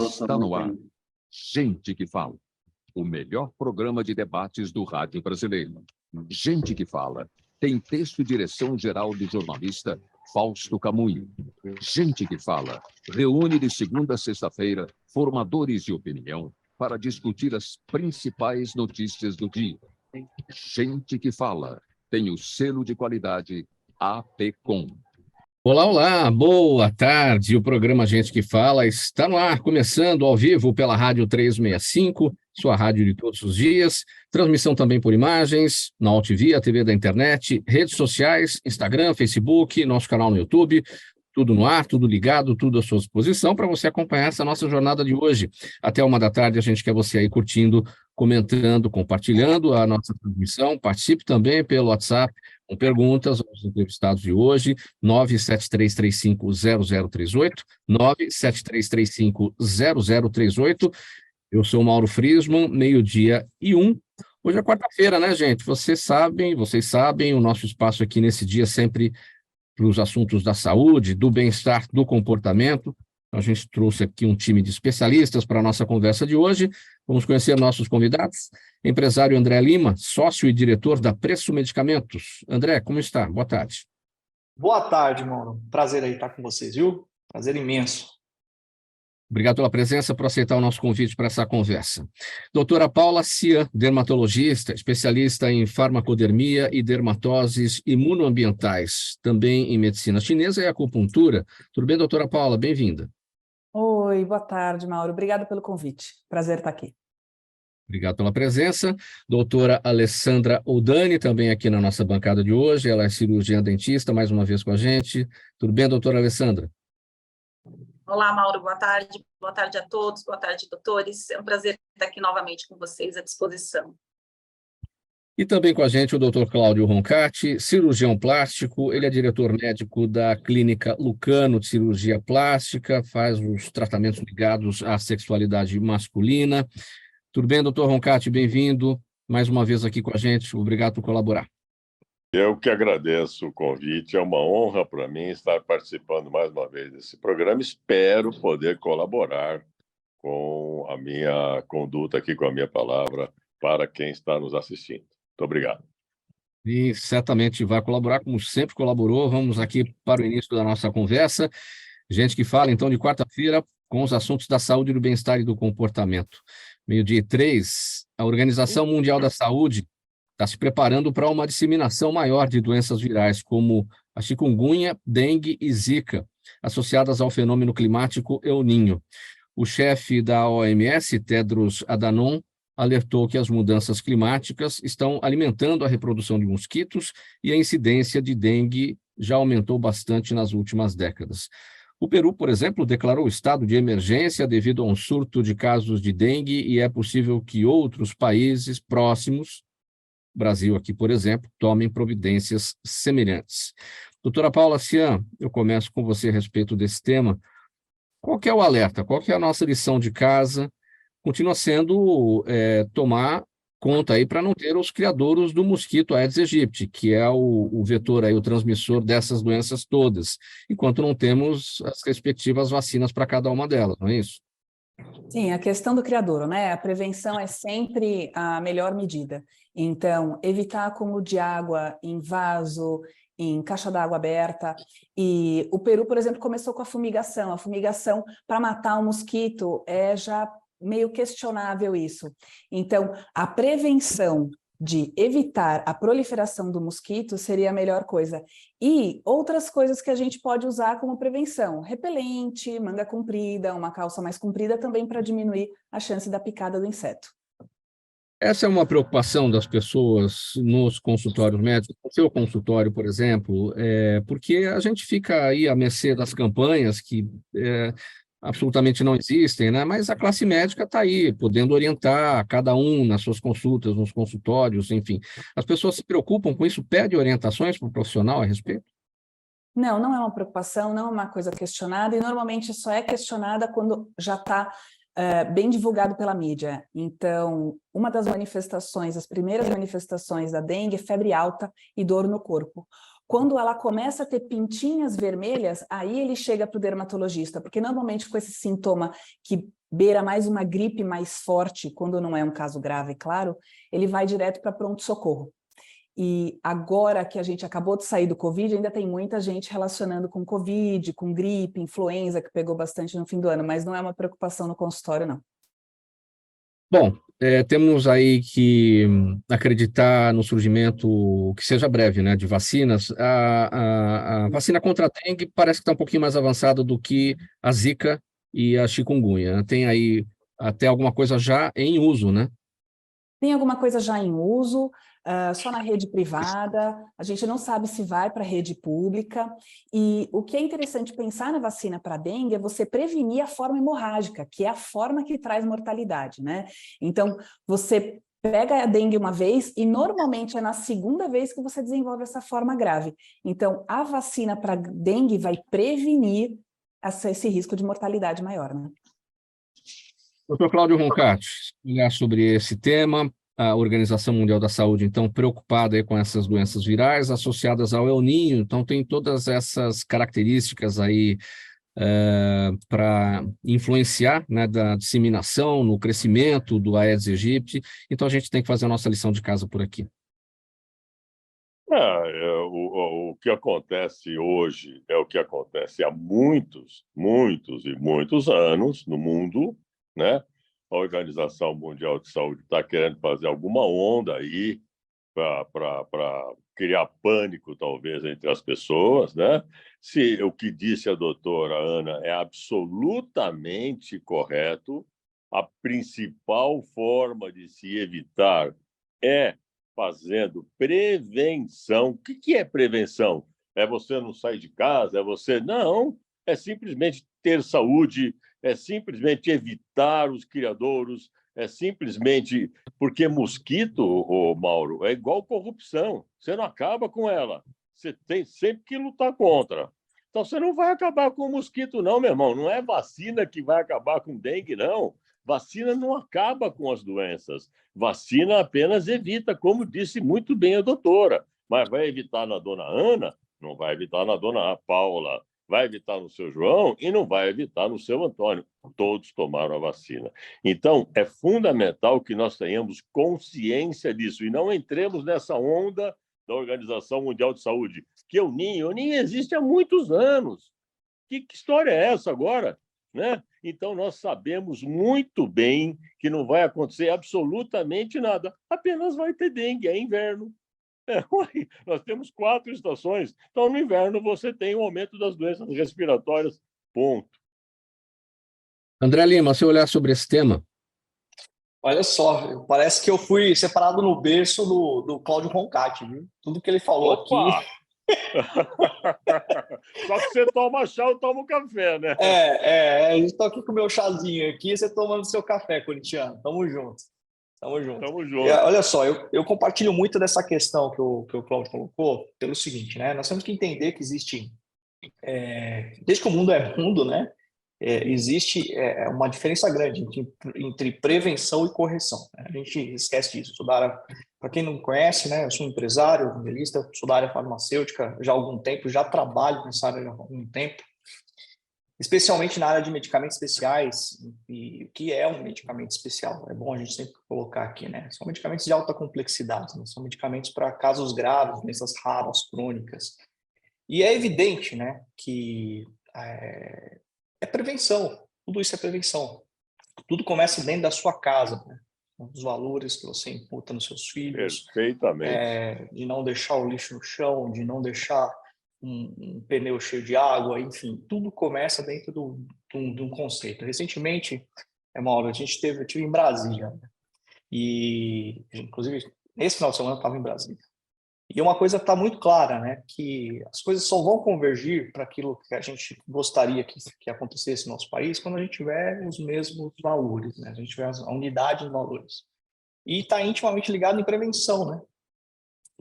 Está no ar. Gente que Fala, o melhor programa de debates do rádio brasileiro. Gente que Fala tem texto e direção geral do jornalista Fausto Camunho. Gente que Fala reúne de segunda a sexta-feira formadores de opinião para discutir as principais notícias do dia. Gente que Fala tem o selo de qualidade APCOM. Olá, olá, boa tarde. O programa Gente que Fala está no ar, começando ao vivo pela Rádio 365, sua rádio de todos os dias. Transmissão também por imagens, na AltV, a TV da internet, redes sociais, Instagram, Facebook, nosso canal no YouTube. Tudo no ar, tudo ligado, tudo à sua disposição para você acompanhar essa nossa jornada de hoje. Até 13h a gente quer você aí curtindo, comentando, compartilhando a nossa transmissão. Participe também pelo WhatsApp com perguntas aos entrevistados de hoje, 973350038, 973350038. Eu sou o Mauro Friesman, 12:01. Hoje é quarta-feira, né, gente? Vocês sabem, o nosso espaço aqui nesse dia sempre para os assuntos da saúde, do bem-estar, do comportamento. A gente trouxe aqui um time de especialistas para a nossa conversa de hoje. Vamos conhecer nossos convidados. Empresário André Lima, sócio e diretor da Preço Medicamentos. André, como está? Boa tarde. Boa tarde, Mauro. Prazer aí estar com vocês, viu? Prazer imenso. Obrigado pela presença, por aceitar o nosso convite para essa conversa. Doutora Paula Cian, dermatologista, especialista em farmacodermia e dermatoses imunoambientais, também em medicina chinesa e acupuntura. Tudo bem, doutora Paula? Bem-vinda. Oi, boa tarde, Mauro. Obrigada pelo convite. Prazer estar aqui. Obrigado pela presença. Doutora Alessandra Oldani, também aqui na nossa bancada de hoje. Ela é cirurgiã dentista, mais uma vez com a gente. Tudo bem, doutora Alessandra? Olá, Mauro, boa tarde a todos, boa tarde, doutores. É um prazer estar aqui novamente com vocês à disposição. E também com a gente o doutor Cláudio Roncati, cirurgião plástico, ele é diretor médico da Clínica Lucano de Cirurgia Plástica, faz os tratamentos ligados à sexualidade masculina. Tudo bem, doutor Roncati? Bem-vindo mais uma vez aqui com a gente, obrigado por colaborar. Eu que agradeço o convite, é uma honra para mim estar participando mais uma vez desse programa. Espero poder colaborar com a minha conduta aqui, com a minha palavra, para quem está nos assistindo. Muito obrigado. E certamente vai colaborar, como sempre colaborou. Vamos aqui para o início da nossa conversa. Gente que Fala, então, de quarta-feira, com os assuntos da saúde, do bem-estar e do comportamento. 12:03, a Organização Mundial da Saúde está se preparando para uma disseminação maior de doenças virais, como a chikungunya, dengue e zika, associadas ao fenômeno climático El Niño. O chefe da OMS, Tedros Adhanom, alertou que as mudanças climáticas estão alimentando a reprodução de mosquitos e a incidência de dengue já aumentou bastante nas últimas décadas. O Peru, por exemplo, declarou estado de emergência devido a um surto de casos de dengue e é possível que outros países próximos, Brasil aqui, por exemplo, tomem providências semelhantes. Doutora Paula Cian, eu começo com você a respeito desse tema. Qual que é o alerta? Qual que é a nossa lição de casa? Continua sendo tomar conta aí para não ter os criadouros do mosquito Aedes aegypti, que é o vetor aí, o transmissor dessas doenças todas, enquanto não temos as respectivas vacinas para cada uma delas, não é isso? Sim, a questão do criadouro, né? A prevenção é sempre a melhor medida. Então, evitar acúmulo de água em vaso, em caixa d'água aberta. E o Peru, por exemplo, começou com a fumigação. A fumigação para matar o mosquito é já meio questionável isso. Então, a prevenção de evitar a proliferação do mosquito seria a melhor coisa. E outras coisas que a gente pode usar como prevenção, repelente, manga comprida, uma calça mais comprida também para diminuir a chance da picada do inseto. Essa é uma preocupação das pessoas nos consultórios médicos, no seu consultório, por exemplo, porque a gente fica aí à mercê das campanhas que absolutamente não existem, né? Mas a classe médica está aí, podendo orientar cada um nas suas consultas, nos consultórios, enfim. As pessoas se preocupam com isso, pedem orientações para o profissional a respeito? Não, não é uma preocupação, não é uma coisa questionada, e normalmente só é questionada quando já está bem divulgado pela mídia. Então, uma das manifestações, as primeiras manifestações da dengue é febre alta e dor no corpo. Quando ela começa a ter pintinhas vermelhas, aí ele chega para o dermatologista, porque normalmente com esse sintoma que beira mais uma gripe mais forte, quando não é um caso grave, claro, ele vai direto para pronto-socorro. E agora que a gente acabou de sair do Covid, ainda tem muita gente relacionando com Covid, com gripe, influenza, que pegou bastante no fim do ano, mas não é uma preocupação no consultório, não. Bom, temos aí que acreditar no surgimento, que seja breve, né, de vacinas. A vacina contra a dengue parece que está um pouquinho mais avançada do que a Zika e a chikungunya. Tem aí até alguma coisa já em uso, né? Tem alguma coisa já em uso, só na rede privada, a gente não sabe se vai para a rede pública, e o que é interessante pensar na vacina para dengue é você prevenir a forma hemorrágica, que é a forma que traz mortalidade, né? Então, você pega a dengue uma vez e normalmente é na segunda vez que você desenvolve essa forma grave. Então, a vacina para dengue vai prevenir esse risco de mortalidade maior, né? Doutor Cláudio Roncati, olhar sobre esse tema, a Organização Mundial da Saúde, então, preocupada aí com essas doenças virais associadas ao El Niño, então tem todas essas características aí para influenciar, né, da disseminação, no crescimento do Aedes aegypti, então a gente tem que fazer a nossa lição de casa por aqui. O que acontece hoje é o que acontece há muitos, muitos e muitos anos no mundo, né? A Organização Mundial de Saúde está querendo fazer alguma onda aí para criar pânico, talvez, entre as pessoas, né? Se o que disse a doutora Ana é absolutamente correto, a principal forma de se evitar é fazendo prevenção. O que é prevenção? É você não sair de casa? É você... Não, é simplesmente ter saúde, é simplesmente evitar os criadouros, é simplesmente... Porque mosquito, Mauro, é igual corrupção. Você não acaba com ela. Você tem sempre que lutar contra. Então, você não vai acabar com o mosquito, não, meu irmão. Não é vacina que vai acabar com dengue, não. Vacina não acaba com as doenças. Vacina apenas evita, como disse muito bem a doutora. Mas vai evitar na dona Ana? Não vai evitar na dona Paula. Vai evitar no seu João e não vai evitar no seu Antônio. Todos tomaram a vacina. Então, é fundamental que nós tenhamos consciência disso e não entremos nessa onda da Organização Mundial de Saúde, que o ninho existe há muitos anos. Que história é essa agora? Né? Então, nós sabemos muito bem que não vai acontecer absolutamente nada. Apenas vai ter dengue, é inverno. Nós temos 4 estações. Então, no inverno, você tem o aumento das doenças respiratórias. Ponto. André Lima, se olhar sobre esse tema... Olha só, parece que eu fui separado no berço do Cláudio Roncati, viu? Tudo que ele falou aqui... Só que você toma chá, eu tomo café, né? Eu estou aqui com o meu chazinho aqui, você tomando seu café, corintiano. Tamo junto. Tamo junto. Tamo junto. Olha só, eu compartilho muito dessa questão que o Cláudio colocou pelo seguinte, né? Nós temos que entender que existe, desde que o mundo é mundo, né? Existe uma diferença grande entre prevenção e correção, né? A gente esquece disso. Para quem não conhece, né? Eu sou empresário, evangelista, sou da área farmacêutica já há algum tempo, já trabalho nessa área há algum tempo, especialmente na área de medicamentos especiais. E o que é um medicamento especial? É bom a gente sempre colocar aqui, né? São medicamentos de alta complexidade, né? São medicamentos para casos graves, doenças raras, crônicas. E é evidente, né, que é prevenção. Tudo isso é prevenção. Tudo começa dentro da sua casa, né? Os valores que você imputa nos seus filhos. Perfeitamente. De não deixar o lixo no chão, de não deixar um pneu cheio de água, enfim, tudo começa dentro de um conceito. Recentemente, Mauro, eu tive em Brasília, né? E, inclusive, nesse final de semana eu estava em Brasília. E uma coisa está muito clara, né? Que as coisas só vão convergir para aquilo que a gente gostaria que acontecesse no nosso país quando a gente tiver os mesmos valores, né? A gente tiver a unidade de valores. E está intimamente ligado em prevenção, né?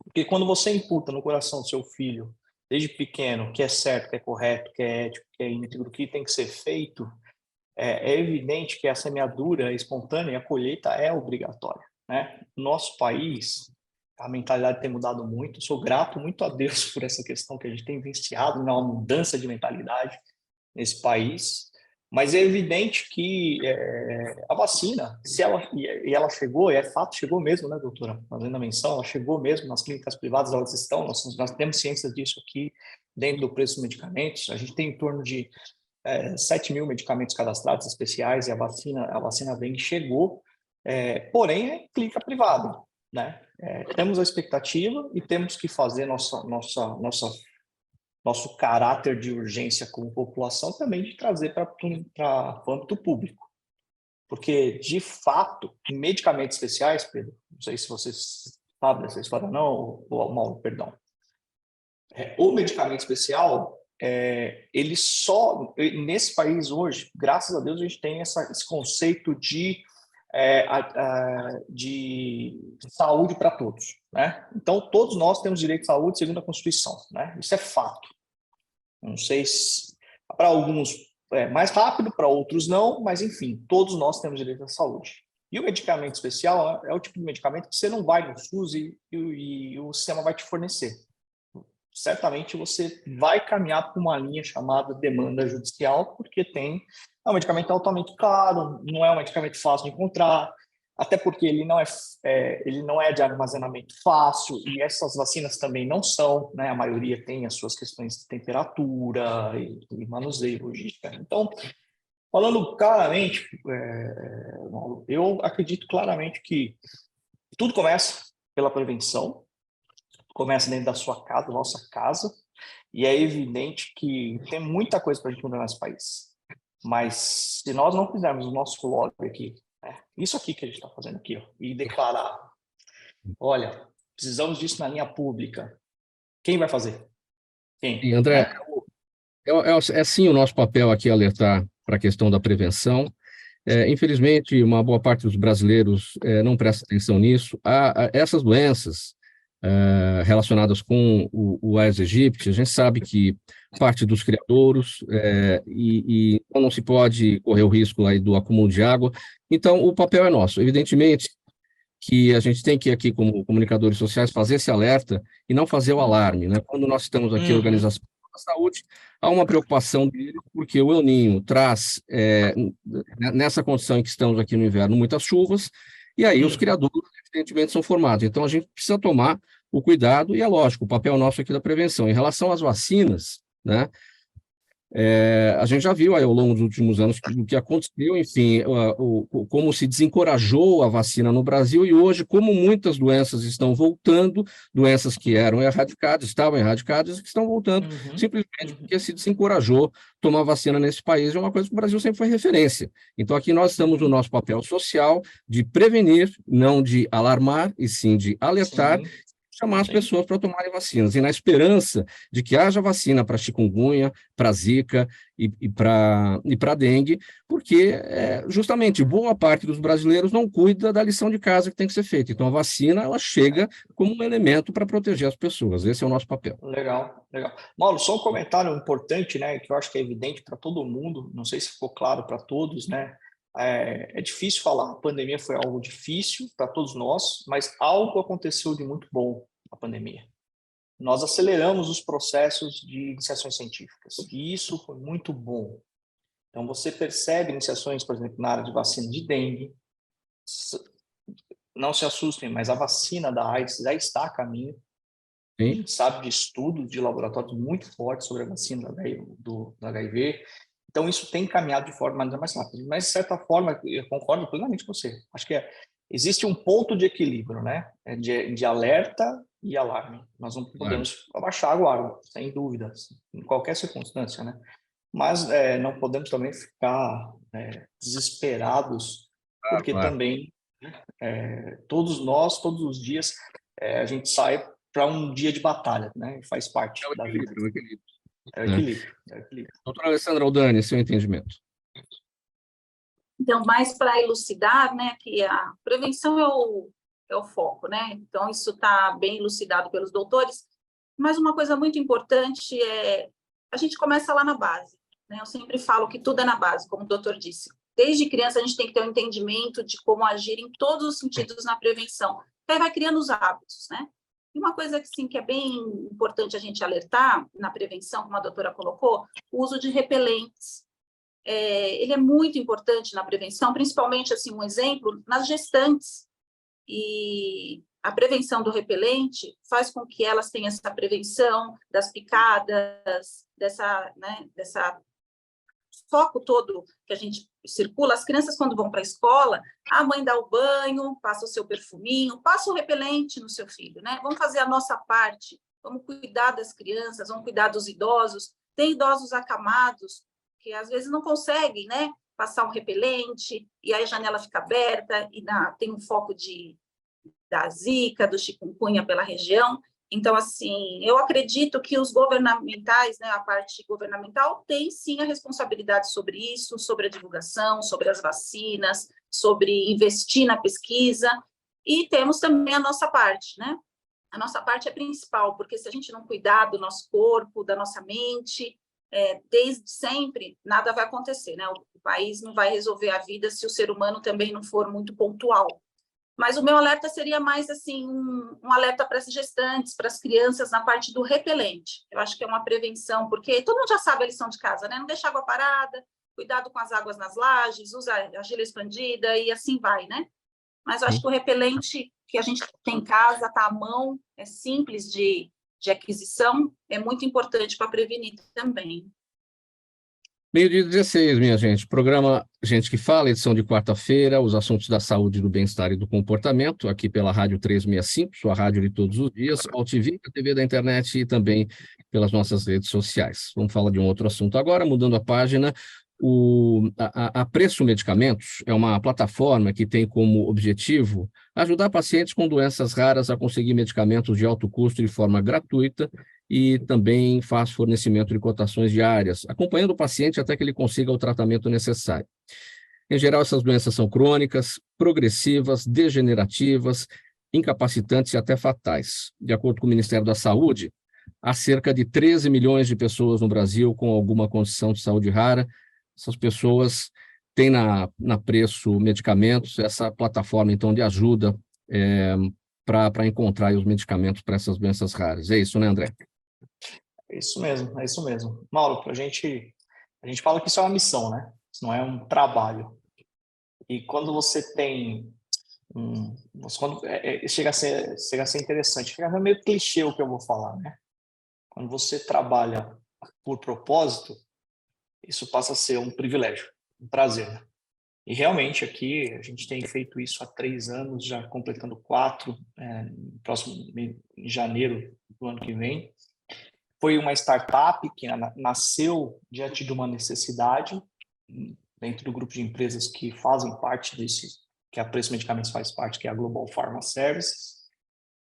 Porque quando você imputa no coração do seu filho, desde pequeno, que é certo, que é correto, que é ético, que é íntegro, que tem que ser feito, é evidente que a semeadura espontânea e a colheita é obrigatória, né? Nosso país, a mentalidade tem mudado muito. Sou grato muito a Deus por essa questão que a gente tem vivenciado, né, uma mudança de mentalidade nesse país. Mas é evidente que a vacina, se ela, e ela chegou, e é fato, chegou mesmo, né, doutora? Fazendo a menção, ela chegou mesmo nas clínicas privadas, elas estão, nós temos ciência disso aqui, dentro do preço dos medicamentos. A gente tem em torno de 7 mil medicamentos cadastrados especiais, e a vacina vem e chegou, porém é clínica privada, né? Temos a expectativa e temos que fazer nosso caráter de urgência como população também de trazer para o âmbito público. Porque, de fato, medicamentos especiais, Pedro, não sei se vocês sabem dessa história não, ou Mauro, perdão. O medicamento especial, ele só, nesse país hoje, graças a Deus, a gente tem esse conceito de saúde para todos, né? Então, todos nós temos direito à saúde segundo a Constituição, né? Isso é fato. Não sei se para alguns é mais rápido, para outros não, mas enfim, todos nós temos direito à saúde. E o medicamento especial é o tipo de medicamento que você não vai no SUS e o sistema vai te fornecer. Certamente você vai caminhar por uma linha chamada demanda judicial, porque é um medicamento altamente caro, não é um medicamento fácil de encontrar, até porque ele não é de armazenamento fácil, e essas vacinas também não são, né? A maioria tem as suas questões de temperatura e manuseio, logística. Então, falando claramente, eu acredito claramente que tudo começa pela prevenção, começa dentro da sua casa, da nossa casa, e é evidente que tem muita coisa para a gente mudar nesse país. Mas se nós não fizermos o nosso lobby aqui, isso aqui que a gente está fazendo aqui, ó, e declarar, olha, precisamos disso na linha pública, quem vai fazer? Quem? E, André, é sim o nosso papel aqui alertar para a questão da prevenção. Infelizmente, uma boa parte dos brasileiros não presta atenção nisso. Essas doenças relacionadas com o Aedes aegypti, a gente sabe que parte dos criadouros e não se pode correr o risco aí do acúmulo de água. Então, o papel é nosso. Evidentemente que a gente tem que, aqui, como comunicadores sociais, fazer esse alerta e não fazer o alarme, né? Quando nós estamos aqui, a Organização da Saúde, há uma preocupação dele, porque o El Niño traz, nessa condição em que estamos aqui no inverno, muitas chuvas, e aí os criadouros, evidentemente, são formados. Então, a gente precisa tomar o cuidado, e é lógico, o papel nosso aqui da prevenção. Em relação às vacinas, né? A gente já viu aí ao longo dos últimos anos o que aconteceu, enfim, como se desencorajou a vacina no Brasil, e hoje, como muitas doenças estão voltando, doenças que estavam erradicadas, que estão voltando, simplesmente porque se desencorajou tomar vacina nesse país. É uma coisa que o Brasil sempre foi referência. Então, aqui nós estamos no nosso papel social de prevenir, não de alarmar, e sim de alertar, chamar as pessoas para tomarem vacinas, e na esperança de que haja vacina para chikungunya, para zika e para dengue, porque justamente boa parte dos brasileiros não cuida da lição de casa que tem que ser feita. Então a vacina, ela chega como um elemento para proteger as pessoas. Esse é o nosso papel. Legal, legal. Mauro, só um comentário importante, né, que eu acho que é evidente para todo mundo, não sei se ficou claro para todos, né? É difícil falar, a pandemia foi algo difícil para todos nós, mas algo aconteceu de muito bom na pandemia. Nós aceleramos os processos de iniciações científicas, e isso foi muito bom. Então, você percebe iniciações, por exemplo, na área de vacina de dengue. Não se assustem, mas a vacina da AIDS já está a caminho. A gente sabe de estudos de laboratórios muito fortes sobre a vacina do HIV. Então, isso tem caminhado de forma mais rápida. Mas, de certa forma, eu concordo plenamente com você. Acho que existe um ponto de equilíbrio, né? De alerta e alarme. Nós não podemos abaixar a guarda, sem dúvida, em qualquer circunstância, né? Mas não podemos também ficar desesperados, porque também todos nós, todos os dias, a gente sai para um dia de batalha, né? Faz parte da vida. É o equilíbrio. Doutora Alessandra Oldani, seu entendimento. Então, mais para elucidar, né, que a prevenção é o foco, né? Então, isso está bem elucidado pelos doutores. Mas uma coisa muito importante a gente começa lá na base, né? Eu sempre falo que tudo é na base, como o doutor disse. desde criança a gente tem que ter um entendimento de como agir em todos os sentidos na prevenção. Aí vai criando os hábitos, né? E uma coisa que, sim, que é bem importante a gente alertar na prevenção, como a doutora colocou, o uso de repelentes. Ele é muito importante na prevenção, principalmente, assim, um exemplo, nas gestantes. E a prevenção do repelente faz com que elas tenham essa prevenção das picadas, dessa foco todo que a gente circula. As crianças, quando vão para a escola, a mãe dá o banho, passa o seu perfuminho, passa o repelente no seu filho, né? Vamos fazer a nossa parte, vamos cuidar das crianças, vamos cuidar dos idosos. Tem idosos acamados que às vezes não conseguem, né, passar um repelente, e aí a janela fica aberta, e tem um foco da zika, do chikungunya pela região. Então, assim, eu acredito que os governamentais, né, a parte governamental, tem sim a responsabilidade sobre isso, sobre a divulgação, sobre as vacinas, sobre investir na pesquisa, e temos também a nossa parte, né? A nossa parte é principal, porque se a gente não cuidar do nosso corpo, da nossa mente, desde sempre, nada vai acontecer, né? O país não vai resolver a vida se o ser humano também não for muito pontual. Mas o meu alerta seria mais assim, um alerta para as gestantes, para as crianças, na parte do repelente. Eu acho que é uma prevenção, porque todo mundo já sabe a lição de casa, né? Não deixar água parada, cuidado com as águas nas lajes, usa argila expandida e assim vai, né? Mas eu acho que o repelente que a gente tem em casa, está à mão, é simples de aquisição, é muito importante para prevenir também. Meio-dia 16, minha gente. Programa Gente que Fala, edição de quarta-feira, os assuntos da saúde, do bem-estar e do comportamento, aqui pela Rádio 365, sua rádio de todos os dias, ao TV, a TV da internet e também pelas nossas redes sociais. Vamos falar de um outro assunto agora, mudando a página. A Preço Medicamentos é uma plataforma que tem como objetivo ajudar pacientes com doenças raras a conseguir medicamentos de alto custo de forma gratuita e também faz fornecimento de cotações diárias, acompanhando o paciente até que ele consiga o tratamento necessário. Em geral, essas doenças são crônicas, progressivas, degenerativas, incapacitantes e até fatais. De acordo com o Ministério da Saúde, há cerca de 13 milhões de pessoas no Brasil com alguma condição de saúde rara. Essas pessoas têm na Preço Medicamentos essa plataforma, então, de ajuda para encontrar os medicamentos para essas doenças raras. É isso, né, André? É isso mesmo, é isso mesmo. Mauro, a gente fala que isso é uma missão, né? Isso não é um trabalho. E quando você tem chega a ser interessante, fica meio clichê o que eu vou falar, né? Quando você trabalha por propósito, isso passa a ser um privilégio, um prazer, né? E realmente aqui a gente tem feito isso há 3 anos, já completando 4, em janeiro do ano que vem. Foi uma startup que nasceu diante de uma necessidade dentro do grupo de empresas que fazem parte desse, que a Preço Medicamentos faz parte, que é a Global Pharma Services.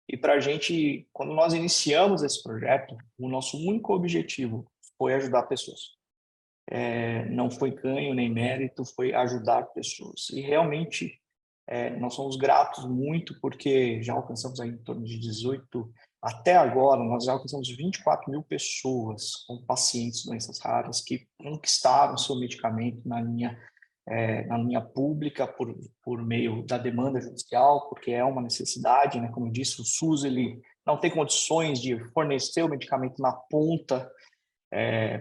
E para a gente, quando nós iniciamos esse projeto, o nosso único objetivo foi ajudar pessoas. Não foi ganho nem mérito, foi ajudar pessoas. E realmente nós somos gratos muito porque já alcançamos aí em torno de 18, até agora nós já alcançamos 24 mil pessoas com pacientes de doenças raras que conquistaram seu medicamento na linha pública por meio da demanda judicial, porque é uma necessidade, né? Como eu disse, o SUS ele não tem condições de fornecer o medicamento na ponta,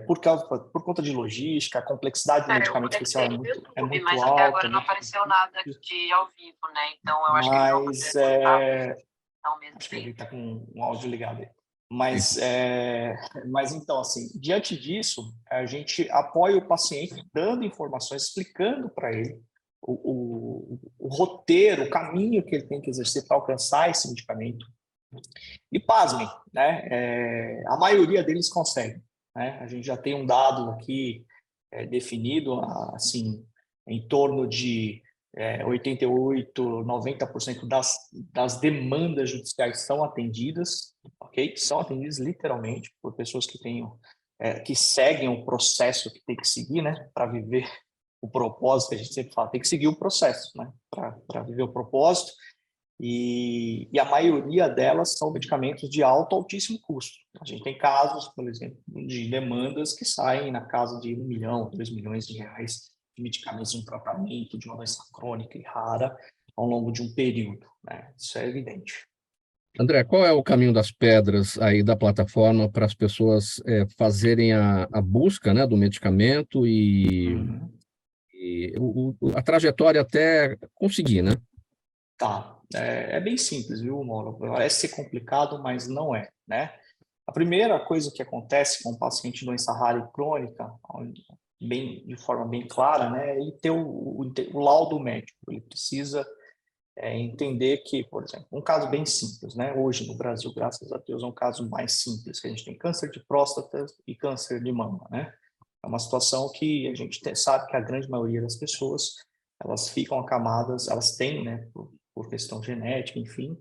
por conta de logística, a complexidade do medicamento especial é muito mas alta. Até agora não né? apareceu nada de ao vivo, né? Então eu acho que acho que ele está com um áudio ligado aí. Mas então, assim, diante disso, a gente apoia o paciente dando informações, explicando para ele o roteiro, o caminho que ele tem que exercer para alcançar esse medicamento. E pasmem, né? A maioria deles consegue. Né? A gente já tem um dado aqui definido, assim, em torno de 88%, 90% das demandas judiciais são atendidas, ok? São atendidas literalmente por pessoas que que seguem o processo que tem que seguir, né? Para viver o propósito que a gente sempre fala, tem que seguir o processo, né? Para viver o propósito. E a maioria delas são medicamentos de altíssimo custo. A gente tem casos, por exemplo, de demandas que saem na casa de 1 milhão, 2 milhões de reais de medicamentos em tratamento de uma doença crônica e rara ao longo de um período, né? Isso é evidente. André, qual é o caminho das pedras aí da plataforma para as pessoas fazerem a busca, né, do medicamento e a trajetória até conseguir, né? Tá, é bem simples, viu, Mauro? Parece ser complicado, mas não é, né? A primeira coisa que acontece com o paciente de doença rara e crônica, de forma bem clara, né, é ele ter o laudo médico. Ele precisa entender que, por exemplo, um caso bem simples, né? Hoje no Brasil, graças a Deus, é um caso mais simples, que a gente tem câncer de próstata e câncer de mama, né? É uma situação que a gente sabe que a grande maioria das pessoas, elas ficam acamadas, elas têm, né, por questão genética, enfim,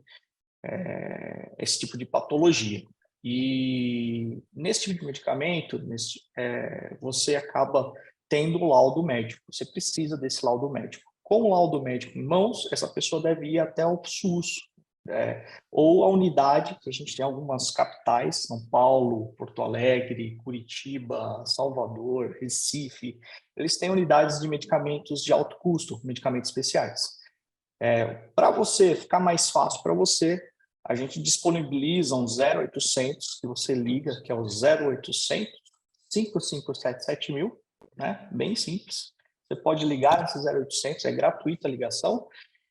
esse tipo de patologia. E nesse tipo de medicamento, você acaba tendo o laudo médico. Você precisa desse laudo médico. Com o laudo médico em mãos, essa pessoa deve ir até o SUS, ou a unidade, que a gente tem algumas capitais, São Paulo, Porto Alegre, Curitiba, Salvador, Recife, eles têm unidades de medicamentos de alto custo, medicamentos especiais. Para você, ficar mais fácil para você, a gente disponibiliza um 0800 que você liga, que é o 0800 557 7000, né? Bem simples. Você pode ligar nesse 0800, é gratuita a ligação,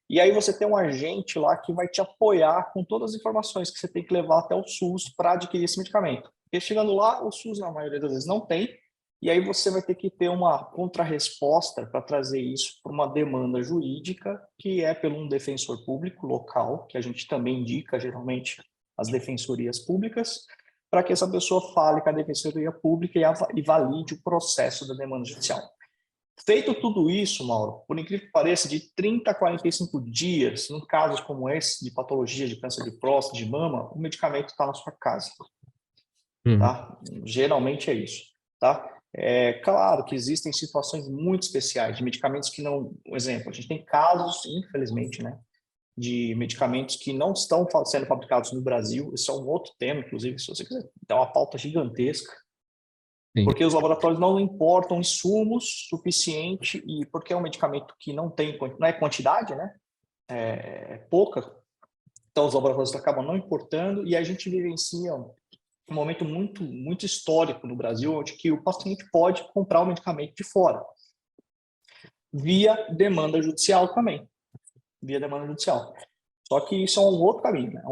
e aí você tem um agente lá que vai te apoiar com todas as informações que você tem que levar até o SUS para adquirir esse medicamento. Porque chegando lá, o SUS, na maioria das vezes, não tem, e aí você vai ter que ter uma contrarresposta para trazer isso para uma demanda jurídica, que é pelo um defensor público local, que a gente também indica, geralmente, as defensorias públicas, para que essa pessoa fale com a defensoria pública e valide o processo da demanda judicial. Feito tudo isso, Mauro, por incrível que pareça, de 30 a 45 dias, em casos como esse, de patologia de câncer de próstata, de mama, o medicamento está na sua casa. Tá? Geralmente é isso. Tá? É claro que existem situações muito especiais de medicamentos que não... Por exemplo, a gente tem casos, infelizmente, né, de medicamentos que não estão sendo fabricados no Brasil. Isso é um outro tema, inclusive, se você quiser dar uma pauta gigantesca. Sim. Porque os laboratórios não importam insumos suficiente e porque é um medicamento que não é quantidade, né? É pouca. Então, os laboratórios acabam não importando e a gente vivencia um momento muito, muito histórico no Brasil, onde que o paciente pode comprar o medicamento de fora, via demanda judicial também. Via demanda judicial. Só que isso é um outro caminho, né?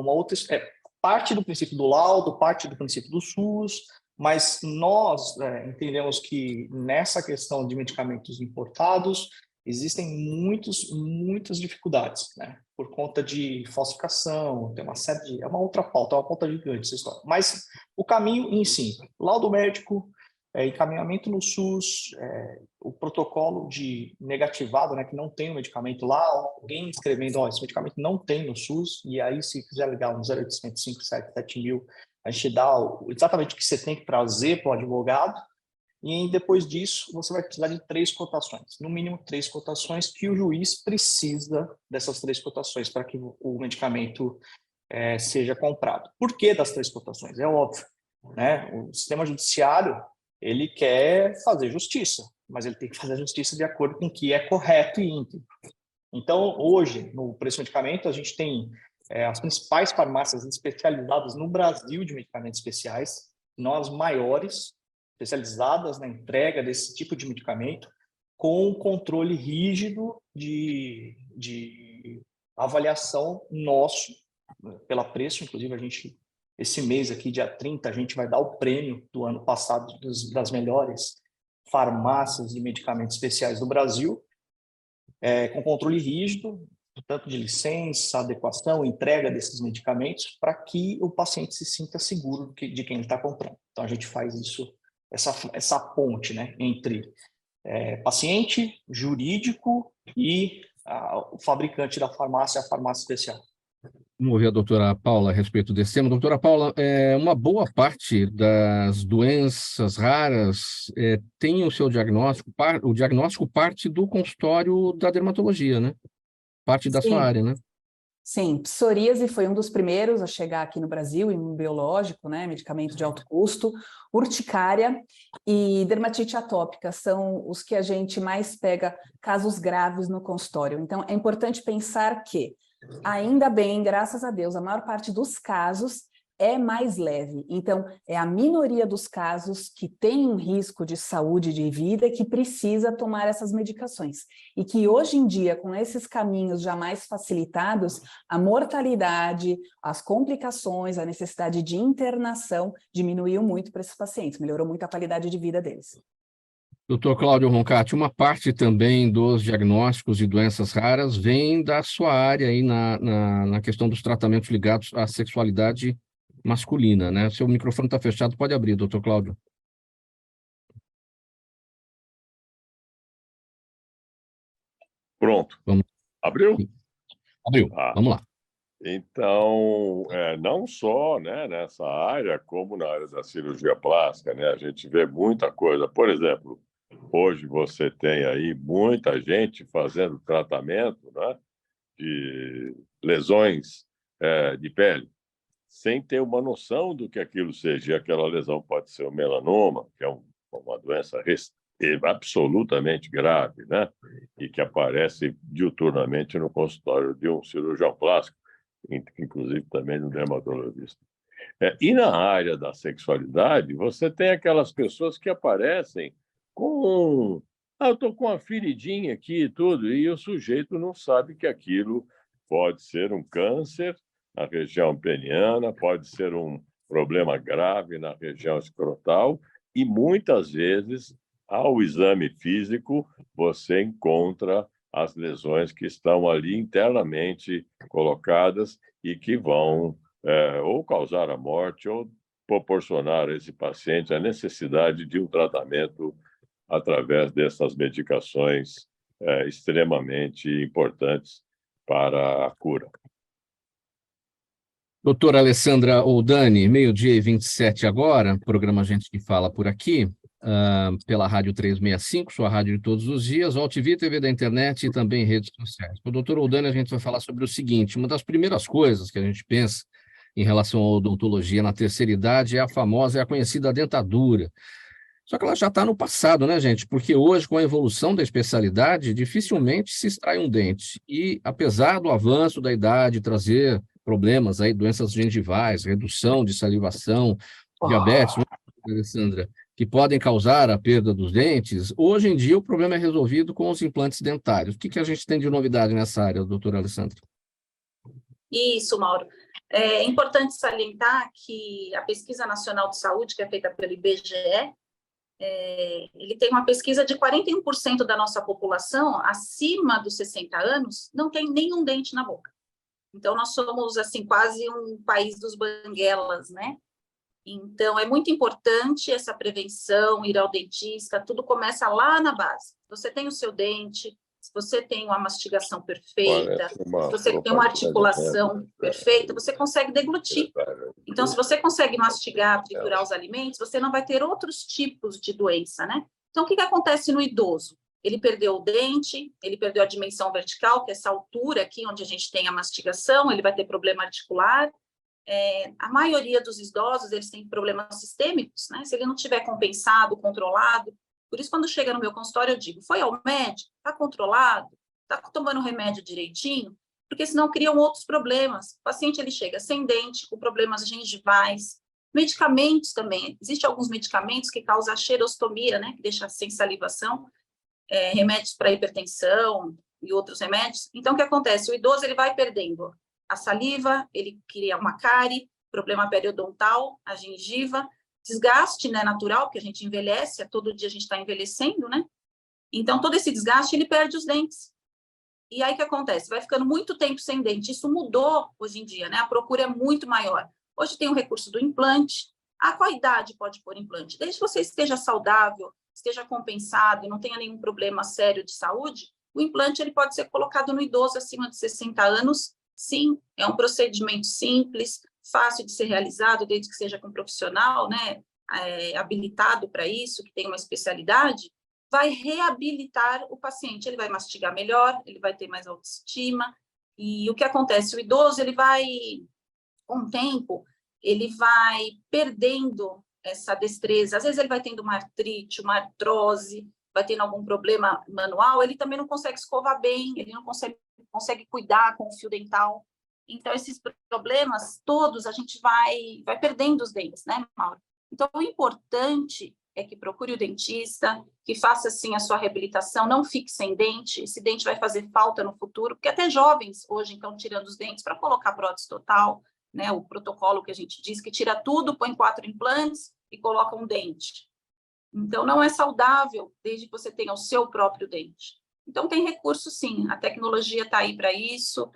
Parte do princípio do laudo, parte do princípio do SUS, mas nós entendemos que nessa questão de medicamentos importados existem muitas dificuldades, né? Por conta de falsificação, tem uma série de... É uma outra pauta, é uma pauta gigante essa história. Mas o caminho em si, laudo médico, encaminhamento no SUS, o protocolo de negativado, né, que não tem o medicamento lá, alguém escrevendo, esse medicamento não tem no SUS, e aí se quiser ligar no 0800 557 7000, a gente dá exatamente o que você tem que trazer para o advogado, e depois disso você vai precisar de 3 cotações, no mínimo 3 cotações, que o juiz precisa dessas 3 cotações para que o medicamento seja comprado. Por que das 3 cotações? É óbvio, né? O sistema judiciário, ele quer fazer justiça, mas ele tem que fazer a justiça de acordo com o que é correto e íntegro. Então, hoje, no preço do medicamento, a gente tem as principais farmácias especializadas no Brasil de medicamentos especiais, não as maiores, especializadas na entrega desse tipo de medicamento, com controle rígido de avaliação nosso, pela preço. Inclusive, a gente, esse mês aqui, dia 30, a gente vai dar o prêmio do ano passado das melhores farmácias de medicamentos especiais do Brasil, com controle rígido, tanto de licença, adequação, entrega desses medicamentos, para que o paciente se sinta seguro de quem ele está comprando. Então, a gente faz isso, essa ponte, né, entre paciente, jurídico e o fabricante da farmácia, a farmácia especial. Vamos ouvir a doutora Paula a respeito desse tema. Doutora Paula, uma boa parte das doenças raras tem o seu diagnóstico, o diagnóstico parte do consultório da dermatologia, né? Parte da sua área, né? Sim, psoríase foi um dos primeiros a chegar aqui no Brasil, imunobiológico, né, medicamento de alto custo, urticária e dermatite atópica são os que a gente mais pega casos graves no consultório. Então, é importante pensar que, ainda bem, graças a Deus, a maior parte dos casos é mais leve. Então, é a minoria dos casos que tem um risco de saúde, de vida, e que precisa tomar essas medicações. E que hoje em dia, com esses caminhos já mais facilitados, a mortalidade, as complicações, a necessidade de internação diminuiu muito para esses pacientes, melhorou muito a qualidade de vida deles. Doutor Cláudio Roncati, uma parte também dos diagnósticos de doenças raras vem da sua área aí na questão dos tratamentos ligados à sexualidade masculina, né? Seu microfone está fechado, pode abrir, doutor Cláudio. Pronto. Vamos. Abriu? Abriu, vamos lá. Então, não só, né, nessa área, como na área da cirurgia plástica, né, a gente vê muita coisa. Por exemplo, hoje você tem aí muita gente fazendo tratamento, né, de lesões de pele, sem ter uma noção do que aquilo seja. E aquela lesão pode ser o melanoma, que é uma doença absolutamente grave, né, e que aparece diuturnamente no consultório de um cirurgião plástico, inclusive também no dermatologista. E na área da sexualidade, você tem aquelas pessoas que aparecem com... eu estou com uma feridinha aqui e tudo, e o sujeito não sabe que aquilo pode ser um câncer na região peniana, pode ser um problema grave na região escrotal, e muitas vezes, ao exame físico, você encontra as lesões que estão ali internamente colocadas e que vão ou causar a morte ou proporcionar a esse paciente a necessidade de um tratamento através dessas medicações extremamente importantes para a cura. Doutora Alessandra Oldani, 12h27 agora, programa Gente que Fala por aqui, pela Rádio 365, sua rádio de todos os dias, o TV, TV da internet e também redes sociais. Com o doutor Oldani, a gente vai falar sobre o seguinte: uma das primeiras coisas que a gente pensa em relação à odontologia na terceira idade é a famosa e a conhecida dentadura. Só que ela já está no passado, né, gente? Porque hoje, com a evolução da especialidade, dificilmente se extrai um dente. E, apesar do avanço da idade trazer problemas aí, doenças gengivais, redução de salivação, diabetes, Alessandra, que podem causar a perda dos dentes, hoje em dia o problema é resolvido com os implantes dentários. O que a gente tem de novidade nessa área, doutora Alessandra? Isso, Mauro. É importante salientar que a Pesquisa Nacional de Saúde, que é feita pelo IBGE, ele tem uma pesquisa de 41% da nossa população acima dos 60 anos não tem nenhum dente na boca. Então, nós somos, assim, quase um país dos banguelas, né? Então, é muito importante essa prevenção, ir ao dentista, tudo começa lá na base. Você tem o seu dente, se você tem uma mastigação perfeita, se você tem uma articulação perfeita, você consegue deglutir. Então, se você consegue mastigar, triturar os alimentos, você não vai ter outros tipos de doença, né? Então, o que acontece no idoso? Ele perdeu o dente, ele perdeu a dimensão vertical, que é essa altura aqui onde a gente tem a mastigação, ele vai ter problema articular. A maioria dos idosos, eles têm problemas sistêmicos, né? Se ele não tiver compensado, controlado. Por isso, quando chega no meu consultório, eu digo, foi ao médico? Está controlado? Está tomando remédio direitinho? Porque senão criam outros problemas. O paciente, ele chega sem dente, com problemas gengivais. Medicamentos também. Existem alguns medicamentos que causam a xerostomia, né? Que deixa sem salivação. Remédios para hipertensão e outros remédios. Então, o que acontece? O idoso, ele vai perdendo a saliva, ele cria uma cárie, problema periodontal, a gengiva, desgaste, né, natural, porque a gente envelhece, todo dia a gente está envelhecendo, né? Então, todo esse desgaste, ele perde os dentes. E aí, o que acontece? Vai ficando muito tempo sem dente. Isso mudou hoje em dia, né? A procura é muito maior. Hoje tem o recurso do implante. A qual idade pode pôr implante? Desde que você esteja saudável, esteja compensado e não tenha nenhum problema sério de saúde, o implante ele pode ser colocado no idoso acima de 60 anos. Sim, é um procedimento simples, fácil de ser realizado, desde que seja com um profissional, né, habilitado para isso, que tem uma especialidade, vai reabilitar o paciente. Ele vai mastigar melhor, ele vai ter mais autoestima, E o que acontece? O idoso, ele vai, com o tempo, ele vai perdendo essa destreza. Às vezes ele vai tendo uma artrite, uma artrose, vai tendo algum problema manual, ele também não consegue escovar bem, ele não consegue cuidar com o fio dental. Então, esses problemas todos, a gente vai perdendo os dentes, né, Mauro? Então, o importante é que procure o dentista, que faça, assim, a sua reabilitação, não fique sem dente, esse dente vai fazer falta no futuro, porque até jovens hoje estão tirando os dentes para colocar prótese total, né, o protocolo que a gente diz, que tira tudo, põe 4 implantes e coloca um dente. Então, não é saudável desde que você tenha o seu próprio dente. Então, tem recurso, sim, a tecnologia está aí para isso.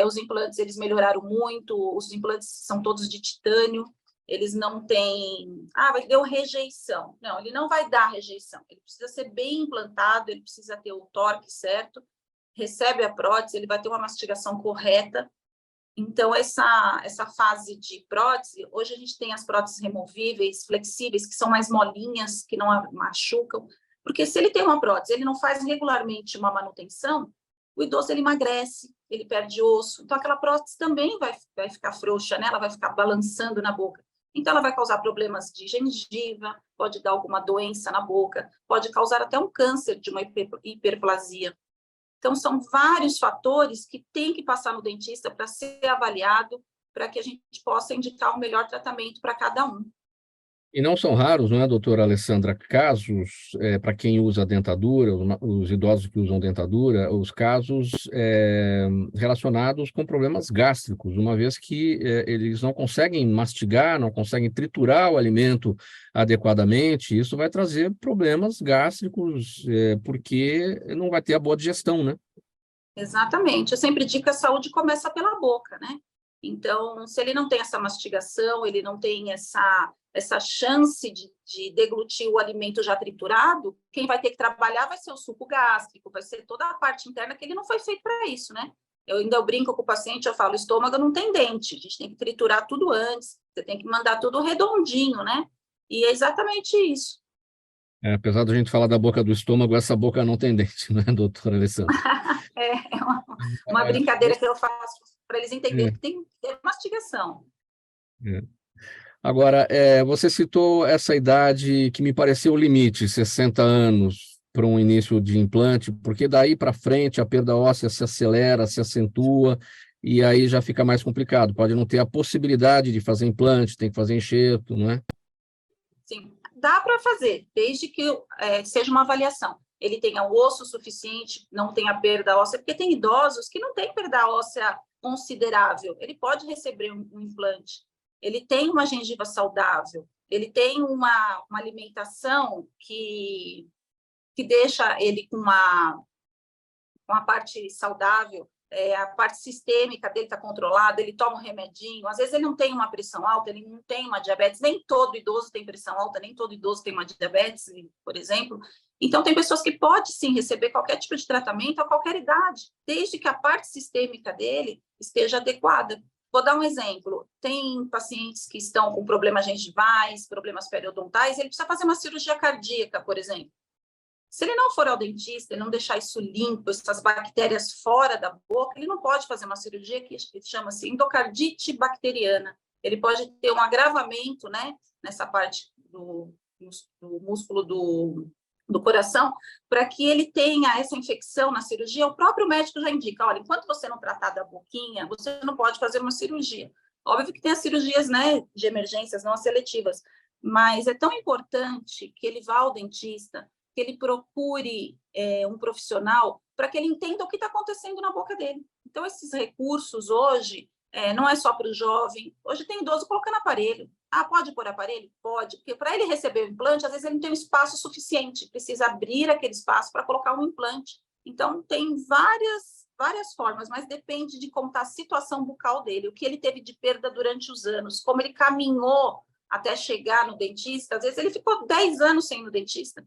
Os implantes, eles melhoraram muito, os implantes são todos de titânio, eles não têm... deu rejeição. Não, ele não vai dar rejeição, ele precisa ser bem implantado, ele precisa ter o torque certo, recebe a prótese, ele vai ter uma mastigação correta. Então, essa fase de prótese, hoje a gente tem as próteses removíveis, flexíveis, que são mais molinhas, que não machucam, porque se ele tem uma prótese, ele não faz regularmente uma manutenção, o idoso ele emagrece, ele perde osso, então aquela prótese também vai ficar frouxa, né? Ela vai ficar balançando na boca. Então, ela vai causar problemas de gengiva, pode dar alguma doença na boca, pode causar até um câncer de uma hiperplasia. Então, são vários fatores que tem que passar no dentista para ser avaliado, para que a gente possa indicar o melhor tratamento para cada um. E não são raros, não é, doutora Alessandra, casos, para quem usa dentadura, os idosos que usam dentadura, os casos relacionados com problemas gástricos, uma vez que eles não conseguem mastigar, não conseguem triturar o alimento adequadamente, isso vai trazer problemas gástricos, porque não vai ter a boa digestão, né? Exatamente. Eu sempre digo que a saúde começa pela boca, né? Então, se ele não tem essa mastigação, ele não tem essa chance de deglutir o alimento já triturado, quem vai ter que trabalhar vai ser o suco gástrico, vai ser toda a parte interna, que ele não foi feito para isso, né? Eu brinco com o paciente, eu falo, o estômago não tem dente, a gente tem que triturar tudo antes, você tem que mandar tudo redondinho, né? E é exatamente isso. Apesar da gente falar da boca do estômago, essa boca não tem dente, né, doutora Alessandra? É uma brincadeira que eu faço para eles entenderem que tem que ter mastigação. Agora, você citou essa idade que me pareceu o limite, 60 anos, para um início de implante, porque daí para frente a perda óssea se acelera, se acentua, e aí já fica mais complicado. Pode não ter a possibilidade de fazer implante, tem que fazer enxerto, não é? Sim, dá para fazer, desde que seja uma avaliação. Ele tenha o osso suficiente, não tenha perda óssea, porque tem idosos que não têm perda óssea considerável. Ele pode receber um implante. Ele tem uma gengiva saudável, ele tem uma alimentação que deixa ele com uma parte saudável, a parte sistêmica dele está controlada, ele toma um remedinho, às vezes ele não tem uma pressão alta, ele não tem uma diabetes, nem todo idoso tem pressão alta, nem todo idoso tem uma diabetes, por exemplo. Então, tem pessoas que podem, sim, receber qualquer tipo de tratamento a qualquer idade, desde que a parte sistêmica dele esteja adequada. Vou dar um exemplo. Tem pacientes que estão com problemas gengivais, problemas periodontais, ele precisa fazer uma cirurgia cardíaca, por exemplo. Se ele não for ao dentista e não deixar isso limpo, essas bactérias fora da boca, ele não pode fazer uma cirurgia que chama-se endocardite bacteriana. Ele pode ter um agravamento, né, nessa parte do músculo do coração, para que ele tenha essa infecção na cirurgia. O próprio médico já indica, olha, enquanto você não tratar da boquinha, você não pode fazer uma cirurgia. Óbvio que tem as cirurgias, né, de emergências não seletivas, mas é tão importante que ele vá ao dentista, que ele procure um profissional para que ele entenda o que está acontecendo na boca dele. Então, esses recursos hoje, não é só para o jovem. Hoje tem idoso colocando aparelho. Pode pôr aparelho? Pode, porque para ele receber o implante, às vezes ele não tem um espaço suficiente, precisa abrir aquele espaço para colocar um implante. Então, tem várias formas, mas depende de como está a situação bucal dele, o que ele teve de perda durante os anos, como ele caminhou até chegar no dentista. Às vezes ele ficou 10 anos sem ir no dentista.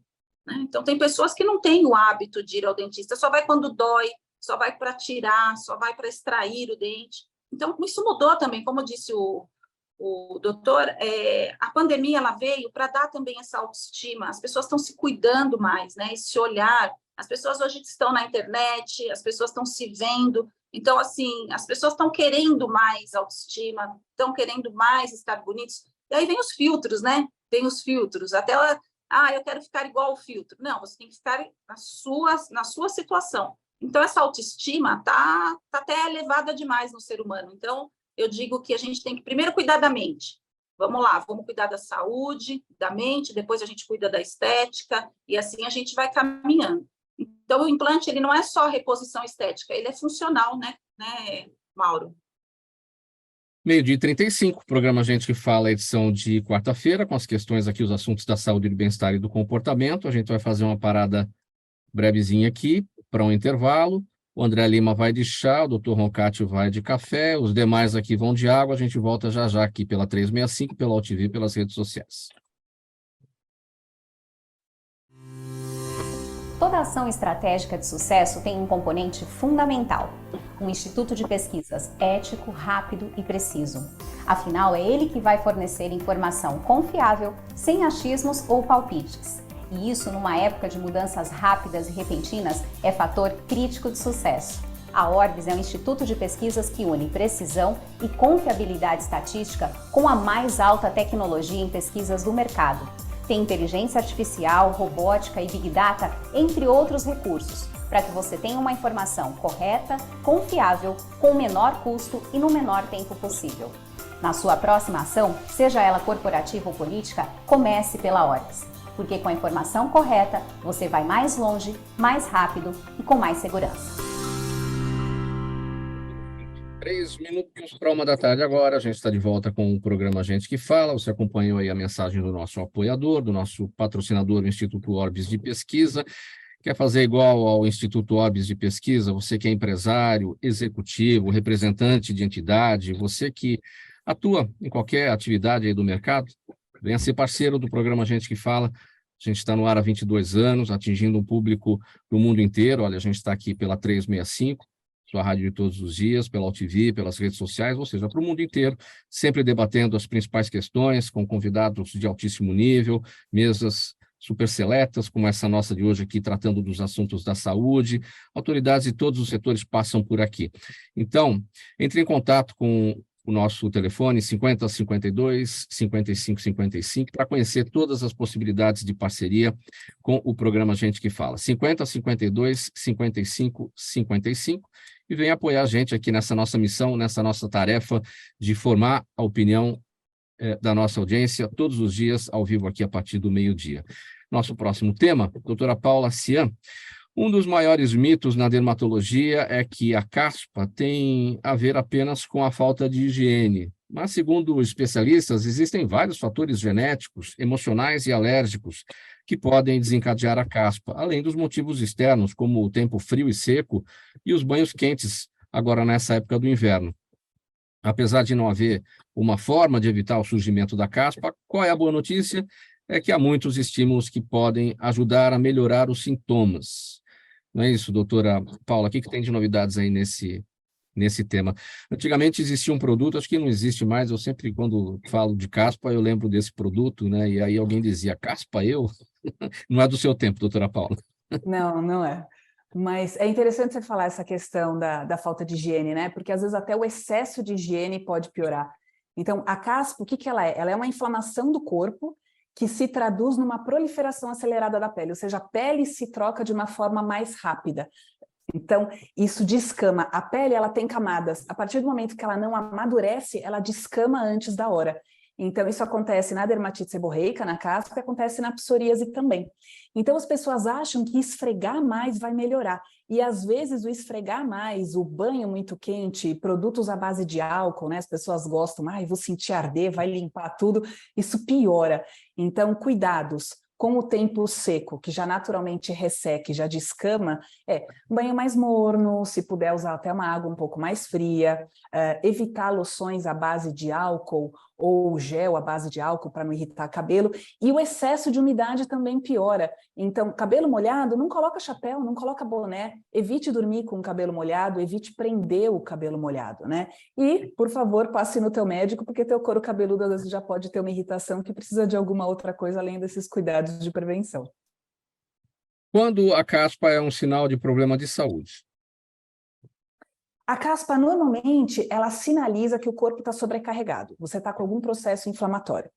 Então, tem pessoas que não têm o hábito de ir ao dentista, só vai quando dói, só vai para tirar, só vai para extrair o dente. Então, isso mudou também, como disse o o doutor, a pandemia ela veio para dar também essa autoestima, as pessoas estão se cuidando mais, né? Esse olhar, as pessoas hoje estão na internet, as pessoas estão se vendo, então, assim, as pessoas estão querendo mais autoestima, estão querendo mais estar bonitos, e aí vem os filtros, né? Tem os filtros, até eu quero ficar igual ao filtro. Não, você tem que ficar na sua situação. Então, essa autoestima tá até elevada demais no ser humano. Então, eu digo que a gente tem que primeiro cuidar da mente. Vamos lá, vamos cuidar da saúde, da mente, depois a gente cuida da estética, e assim a gente vai caminhando. Então, o implante, ele não é só reposição estética, ele é funcional, né, Mauro? 12h35, programa Gente que Fala, edição de quarta-feira, com as questões aqui, os assuntos da saúde, do bem-estar e do comportamento. A gente vai fazer uma parada brevezinha aqui, para um intervalo. O André Lima vai de chá, o Dr. Roncati vai de café, os demais aqui vão de água. A gente volta já já aqui pela 365, pela UTV, pelas redes sociais. Toda ação estratégica de sucesso tem um componente fundamental: um instituto de pesquisas ético, rápido e preciso. Afinal, é ele que vai fornecer informação confiável, sem achismos ou palpites. E isso, numa época de mudanças rápidas e repentinas, é fator crítico de sucesso. A Orbis é um instituto de pesquisas que une precisão e confiabilidade estatística com a mais alta tecnologia em pesquisas do mercado. Tem inteligência artificial, robótica e Big Data, entre outros recursos, para que você tenha uma informação correta, confiável, com o menor custo e no menor tempo possível. Na sua próxima ação, seja ela corporativa ou política, comece pela Orbis. Porque com a informação correta, você vai mais longe, mais rápido e com mais segurança. 3 minutos para 1h agora, a gente está de volta com o programa Gente que Fala. Você acompanhou aí a mensagem do nosso apoiador, do nosso patrocinador, o Instituto Orbis de Pesquisa. Quer fazer igual ao Instituto Orbis de Pesquisa? Você que é empresário, executivo, representante de entidade, você que atua em qualquer atividade aí do mercado, venha ser parceiro do programa Gente que Fala. A gente está no ar há 22 anos, atingindo um público do mundo inteiro. Olha, a gente está aqui pela 365, sua rádio de todos os dias, pela UTV, pelas redes sociais, ou seja, para o mundo inteiro, sempre debatendo as principais questões, com convidados de altíssimo nível, mesas super seletas, como essa nossa de hoje aqui, tratando dos assuntos da saúde. Autoridades de todos os setores passam por aqui. Então, entre em contato com o nosso telefone 50 52 55 55 para conhecer todas as possibilidades de parceria com o programa Gente que Fala. 50 52 55 55 e vem apoiar a gente aqui nessa nossa missão, nessa nossa tarefa de formar a opinião da nossa audiência todos os dias ao vivo aqui a partir do meio-dia. Nosso próximo tema, doutora Paula Cian. Um dos maiores mitos na dermatologia é que a caspa tem a ver apenas com a falta de higiene. Mas, segundo especialistas, existem vários fatores genéticos, emocionais e alérgicos que podem desencadear a caspa, além dos motivos externos, como o tempo frio e seco e os banhos quentes, agora nessa época do inverno. Apesar de não haver uma forma de evitar o surgimento da caspa, qual é a boa notícia? É que há muitos estímulos que podem ajudar a melhorar os sintomas. Não é isso, doutora Paula? O que tem de novidades aí nesse tema? Antigamente existia um produto, acho que não existe mais, eu sempre, quando falo de caspa, eu lembro desse produto, né? E aí alguém dizia, caspa eu? Não é do seu tempo, doutora Paula. Não, não é. Mas é interessante você falar essa questão da falta de higiene, né? Porque às vezes até o excesso de higiene pode piorar. Então, a caspa, o que ela é? Ela é uma inflamação do corpo que se traduz numa proliferação acelerada da pele, ou seja, a pele se troca de uma forma mais rápida. Então, isso descama. A pele, ela tem camadas. A partir do momento que ela não amadurece, ela descama antes da hora. Então, isso acontece na dermatite seborreica, na caspa, e acontece na psoríase também. Então, as pessoas acham que esfregar mais vai melhorar. E, às vezes, o esfregar mais, o banho muito quente, produtos à base de álcool, né? As pessoas gostam, vou sentir arder, vai limpar tudo. Isso piora. Então, cuidados. Com o tempo seco, que já naturalmente resseca e já descama, banho mais morno, se puder usar até uma água um pouco mais fria, evitar loções à base de álcool ou gel à base de álcool para não irritar cabelo, e o excesso de umidade também piora. Então, cabelo molhado, não coloca chapéu, não coloca boné, evite dormir com o cabelo molhado, evite prender o cabelo molhado, né? E, por favor, passe no teu médico, porque teu couro cabeludo às vezes já pode ter uma irritação que precisa de alguma outra coisa além desses cuidados de prevenção. Quando a caspa é um sinal de problema de saúde? A caspa, normalmente, ela sinaliza que o corpo está sobrecarregado. Você está com algum processo inflamatório.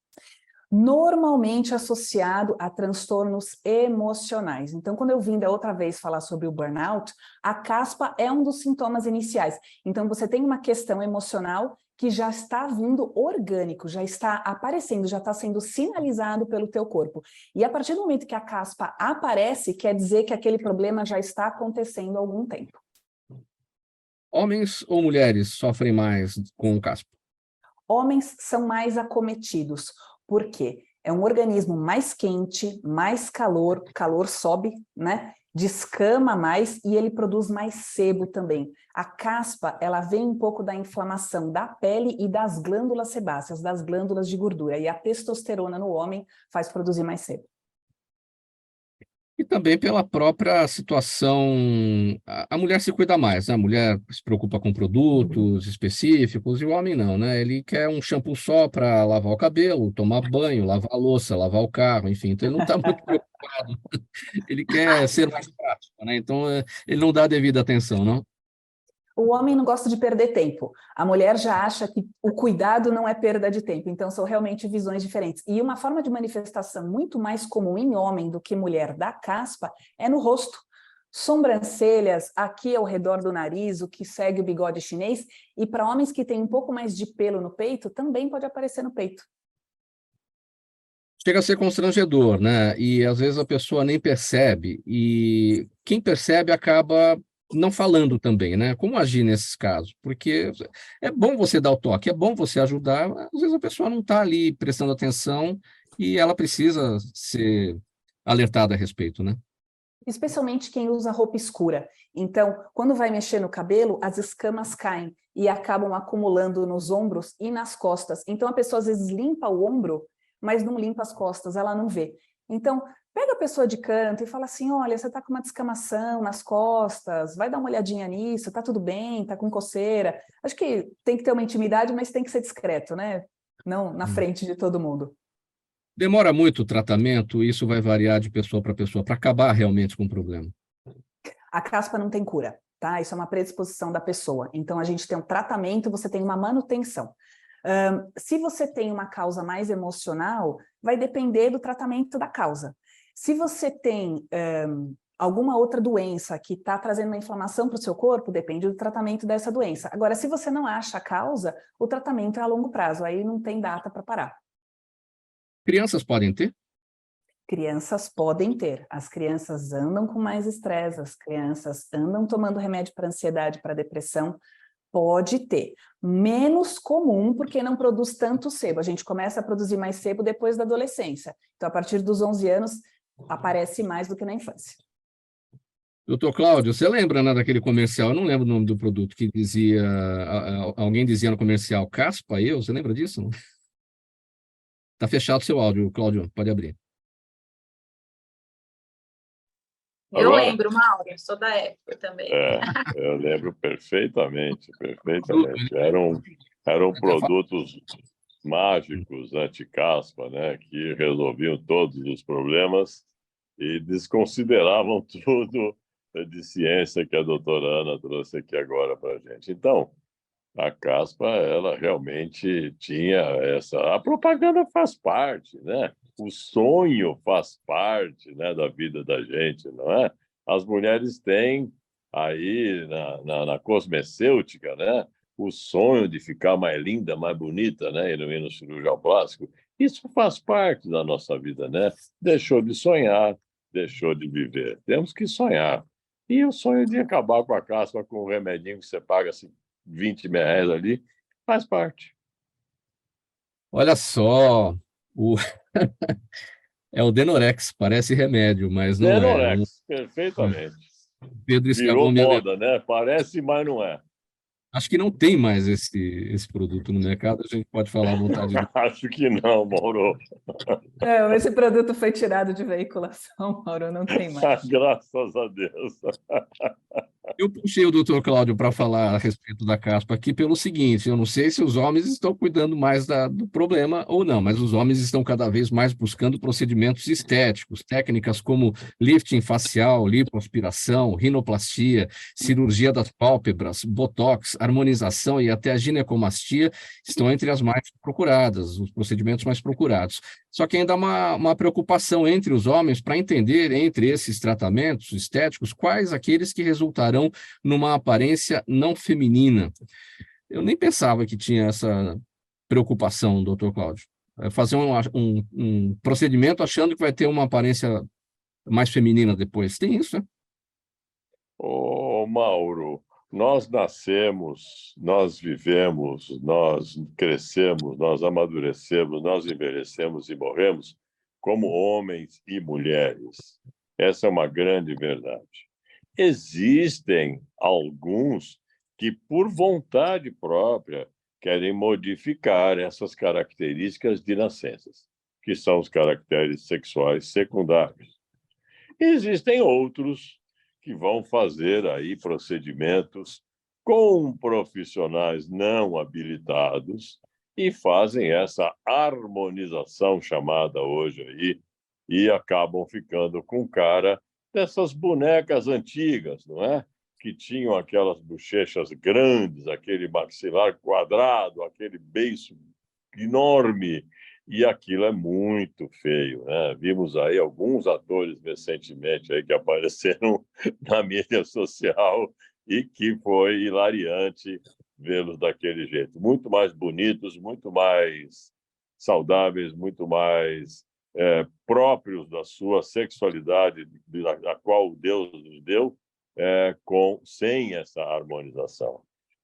Normalmente associado a transtornos emocionais. Então, quando eu vim da outra vez falar sobre o burnout, a caspa é um dos sintomas iniciais. Então, você tem uma questão emocional que já está vindo orgânico, já está aparecendo, já está sendo sinalizado pelo teu corpo. E a partir do momento que a caspa aparece, quer dizer que aquele problema já está acontecendo há algum tempo. Homens ou mulheres sofrem mais com caspa? Homens são mais acometidos. Por quê? É um organismo mais quente, mais calor, o calor sobe, né? Descama mais e ele produz mais sebo também. A caspa, ela vem um pouco da inflamação da pele e das glândulas sebáceas, das glândulas de gordura. E a testosterona no homem faz produzir mais sebo. E também pela própria situação, a mulher se cuida mais, né? A mulher se preocupa com produtos específicos e o homem não, né? Ele quer um shampoo só para lavar o cabelo, tomar banho, lavar a louça, lavar o carro, enfim. Então ele não está muito preocupado, ele quer ser mais prático, né? Então ele não dá a devida atenção, não? O homem não gosta de perder tempo. A mulher já acha que o cuidado não é perda de tempo. Então, são realmente visões diferentes. E uma forma de manifestação muito mais comum em homem do que mulher da caspa é no rosto. Sobrancelhas, aqui ao redor do nariz, o que segue o bigode chinês. E para homens que têm um pouco mais de pelo no peito, também pode aparecer no peito. Chega a ser constrangedor, né? E às vezes a pessoa nem percebe. E quem percebe acaba não falando também, né? Como agir nesses casos? Porque é bom você dar o toque, é bom você ajudar, mas às vezes a pessoa não está ali prestando atenção e ela precisa ser alertada a respeito, né? Especialmente quem usa roupa escura. Então, quando vai mexer no cabelo, as escamas caem e acabam acumulando nos ombros e nas costas. Então, a pessoa às vezes limpa o ombro, mas não limpa as costas, ela não vê. Então, pega a pessoa de canto e fala assim, olha, você está com uma descamação nas costas, vai dar uma olhadinha nisso, tá tudo bem, tá com coceira. Acho que tem que ter uma intimidade, mas tem que ser discreto, né? Não na frente de todo mundo. Demora muito o tratamento, isso vai variar de pessoa para acabar realmente com o problema. A caspa não tem cura, tá? Isso é uma predisposição da pessoa. Então, a gente tem um tratamento, você tem uma manutenção. Se você tem uma causa mais emocional, vai depender do tratamento da causa. Se você tem alguma outra doença que está trazendo uma inflamação para o seu corpo, depende do tratamento dessa doença. Agora, se você não acha a causa, o tratamento é a longo prazo, aí não tem data para parar. Crianças podem ter? Crianças podem ter. As crianças andam com mais estresse, as crianças andam tomando remédio para ansiedade, para depressão. Pode ter. Menos comum, porque não produz tanto sebo. A gente começa a produzir mais sebo depois da adolescência. Então, a partir dos 11 anos, aparece mais do que na infância. Doutor Cláudio, você lembra, né, daquele comercial? Eu não lembro o nome do produto que dizia... Alguém dizia no comercial, caspa eu? Você lembra disso? Está fechado o seu áudio, Cláudio. Pode abrir. Eu lembro, Mauro, sou da época também. Eu lembro perfeitamente. Eram produtos mágicos, anti-caspa, né, que resolviam todos os problemas e desconsideravam tudo de ciência que a doutora Ana trouxe aqui agora para a gente. Então, a caspa, ela realmente tinha essa... A propaganda faz parte, né? O sonho faz parte, né, da vida da gente, não é? As mulheres têm aí na cosmecêutica, né, o sonho de ficar mais linda, mais bonita, né, e no cirurgião plástico. Isso faz parte da nossa vida, né? Deixou de sonhar, deixou de viver. Temos que sonhar. E o sonho de acabar com a caspa com um remedinho que você paga assim, 20 reais ali, faz parte. Olha só, é o Denorex, parece remédio, mas não Denorex, perfeitamente. Pedro Virou Scavone moda, né? Parece, mas não é. Acho que não tem mais esse produto no mercado, a gente pode falar à vontade. Acho que não, Mauro. Esse produto foi tirado de veiculação, Mauro, não tem mais. Graças a Deus. Eu puxei o Dr. Cláudio para falar a respeito da caspa aqui pelo seguinte: eu não sei se os homens estão cuidando mais do problema ou não, mas os homens estão cada vez mais buscando procedimentos estéticos, técnicas como lifting facial, lipoaspiração, rinoplastia, cirurgia das pálpebras, botox, harmonização e até a ginecomastia estão entre as mais procuradas, os procedimentos mais procurados. Só que ainda há uma preocupação entre os homens para entender, entre esses tratamentos estéticos, quais aqueles que resultarão numa aparência não feminina. Eu nem pensava que tinha essa preocupação, doutor Cláudio. Fazer um procedimento achando que vai ter uma aparência mais feminina depois. Tem isso, né? Ô, Mauro, nós nascemos, nós vivemos, nós crescemos, nós amadurecemos, nós envelhecemos e morremos como homens e mulheres. Essa é uma grande verdade. Existem alguns que, por vontade própria, querem modificar essas características de nascenças, que são os caracteres sexuais secundários. Existem outros que vão fazer aí procedimentos com profissionais não habilitados e fazem essa harmonização chamada hoje aí e acabam ficando com cara dessas bonecas antigas, não é? Que tinham aquelas bochechas grandes, aquele maxilar quadrado, aquele beiço enorme, e aquilo é muito feio, né? Vimos aí alguns atores recentemente aí que apareceram na mídia social e que foi hilariante vê-los daquele jeito. Muito mais bonitos, muito mais saudáveis, muito mais próprios da sua sexualidade, da qual Deus nos deu, sem essa harmonização.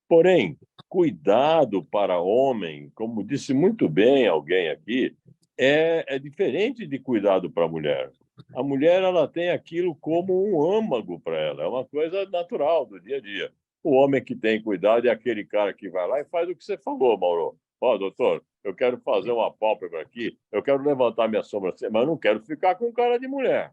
Porém, cuidado para homem, como disse muito bem alguém aqui, é diferente de cuidado para a mulher. A mulher ela tem aquilo como um âmago para ela, é uma coisa natural do dia a dia. O homem que tem cuidado é aquele cara que vai lá e faz o que você falou, Mauro. Ó, doutor, eu quero fazer uma pálpebra aqui, eu quero levantar minha sobrancelha, mas eu não quero ficar com cara de mulher.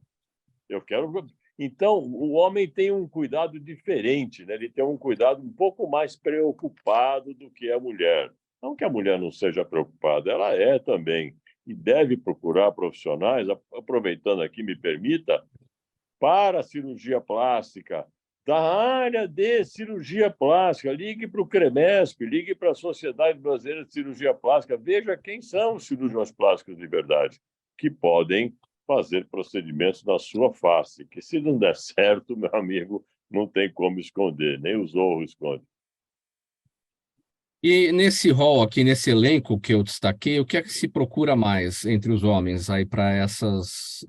Eu quero... Então, o homem tem um cuidado diferente, né? Ele tem um cuidado um pouco mais preocupado do que a mulher. Não que a mulher não seja preocupada, ela é também. E deve procurar profissionais, aproveitando aqui, me permita, para a cirurgia plástica, da área de cirurgia plástica. Ligue para o CREMESP, ligue para a Sociedade Brasileira de Cirurgia Plástica, veja quem são os cirurgiões plásticos de verdade, que podem fazer procedimentos na sua face, que se não der certo, meu amigo, não tem como esconder, nem o zorro esconde. E nesse rol aqui, nesse elenco que eu destaquei, o que é que se procura mais entre os homens aí para essas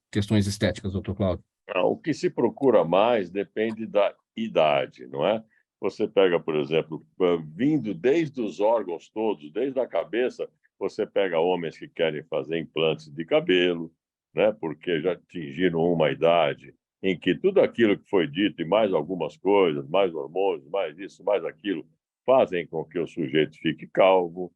questões estéticas, doutor Cláudio? O que se procura mais depende da idade, não é? Você pega, por exemplo, vindo desde os órgãos todos, desde a cabeça, você pega homens que querem fazer implantes de cabelo, né? Porque já atingiram uma idade em que tudo aquilo que foi dito e mais algumas coisas, mais hormônios, mais isso, mais aquilo, fazem com que o sujeito fique calvo.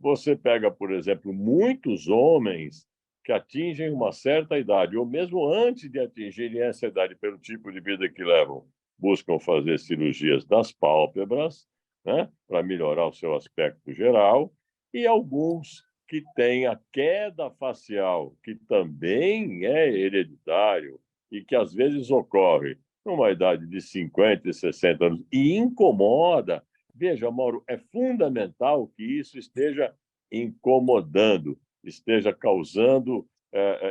Você pega, por exemplo, muitos homens que atingem uma certa idade, ou mesmo antes de atingirem essa idade, pelo tipo de vida que levam, buscam fazer cirurgias das pálpebras, né? Para melhorar o seu aspecto geral, e alguns que têm a queda facial, que também é hereditário e que às vezes ocorre numa idade de 50 e 60 anos e incomoda. Veja, Mauro, é fundamental que isso esteja incomodando, esteja causando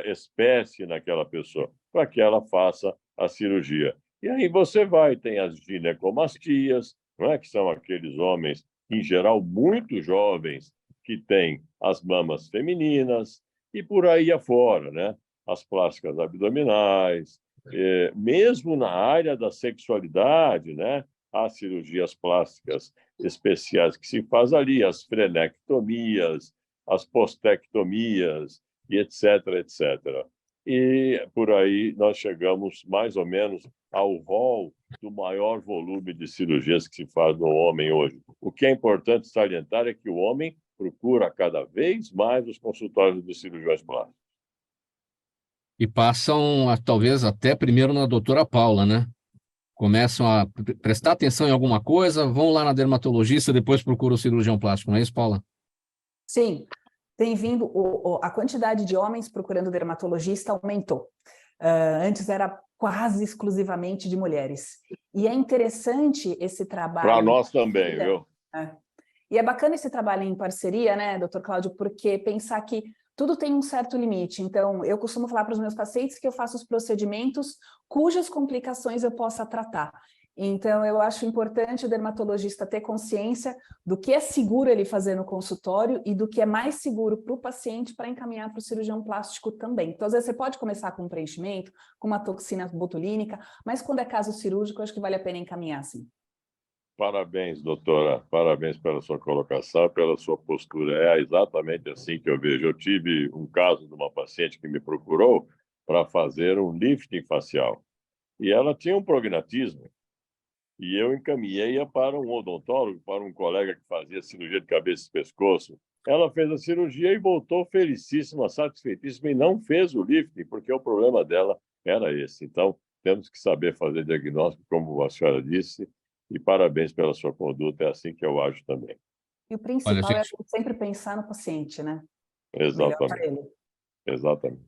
espécie naquela pessoa, para que ela faça a cirurgia. E aí você tem as ginecomastias, não é? Que são aqueles homens, em geral, muito jovens, que têm as mamas femininas, e por aí afora, né? As plásticas abdominais, mesmo na área da sexualidade, né? As cirurgias plásticas especiais que se faz ali, as frenectomias, as postectomias, e etc, etc. e por aí nós chegamos mais ou menos ao rol do maior volume de cirurgias que se faz no homem hoje. O que é importante salientar é que o homem procura cada vez mais os consultórios de cirurgiões plásticos. E passam, talvez, até primeiro na doutora Paula, né? Começam a prestar atenção em alguma coisa, vão lá na dermatologista, depois procuram o cirurgião plástico, não é isso, Paula? Sim, tem vindo, a quantidade de homens procurando dermatologista aumentou. Antes era quase exclusivamente de mulheres. E é interessante esse trabalho... Para nós também, viu? E é bacana esse trabalho em parceria, né, doutor Cláudio, porque pensar que tudo tem um certo limite. Então, eu costumo falar para os meus pacientes que eu faço os procedimentos cujas complicações eu possa tratar. Então, eu acho importante o dermatologista ter consciência do que é seguro ele fazer no consultório e do que é mais seguro para o paciente para encaminhar para o cirurgião plástico também. Então, às vezes, você pode começar com um preenchimento, com uma toxina botulínica, mas quando é caso cirúrgico, eu acho que vale a pena encaminhar, sim. Parabéns, doutora. Parabéns pela sua colocação, pela sua postura. É exatamente assim que eu vejo. Eu tive um caso de uma paciente que me procurou para fazer um lifting facial. E ela tinha um prognatismo. E eu encaminhei-a para um odontólogo, para um colega que fazia cirurgia de cabeça e pescoço. Ela fez a cirurgia e voltou felicíssima, satisfeitíssima, e não fez o lifting, porque o problema dela era esse. Então, temos que saber fazer diagnóstico, como a senhora disse, e parabéns pela sua conduta, é assim que eu acho também. E o principal é sempre pensar no paciente, né? Exatamente. Exatamente.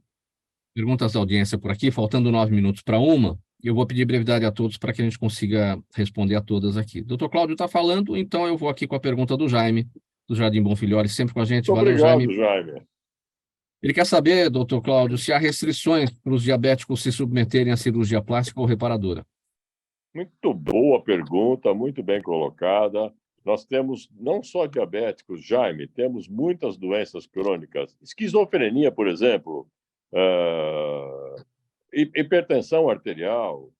Perguntas da audiência por aqui, faltando 9 minutos para 1. Eu vou pedir brevidade a todos para que a gente consiga responder a todas aqui. Doutor Cláudio está falando, então eu vou aqui com a pergunta do Jaime, do Jardim Bonfilhori, sempre com a gente. Muito Valeu, obrigado, Jaime. Ele quer saber, doutor Cláudio, se há restrições para os diabéticos se submeterem à cirurgia plástica ou reparadora. Muito boa pergunta, muito bem colocada. Nós temos não só diabéticos, Jaime, temos muitas doenças crônicas. Esquizofrenia, por exemplo, hipertensão arterial,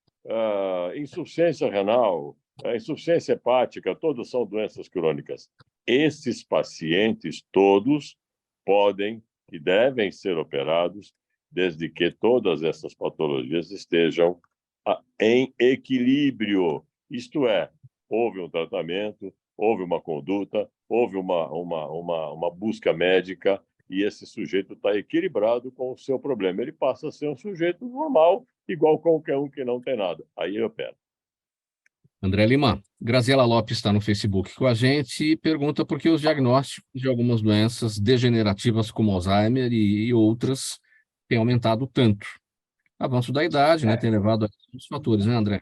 insuficiência renal, insuficiência hepática, todas são doenças crônicas. Esses pacientes todos podem e devem ser operados desde que todas essas patologias estejam em equilíbrio, isto é, houve um tratamento, houve uma conduta, houve uma busca médica e esse sujeito está equilibrado com o seu problema. Ele passa a ser um sujeito normal, igual qualquer um que não tem nada. Aí eu opero. André Lima, Graziela Lopes está no Facebook com a gente e pergunta por que os diagnósticos de algumas doenças degenerativas como Alzheimer e outras têm aumentado tanto. Avanço da idade, né, tem levado a outros fatores, né, André?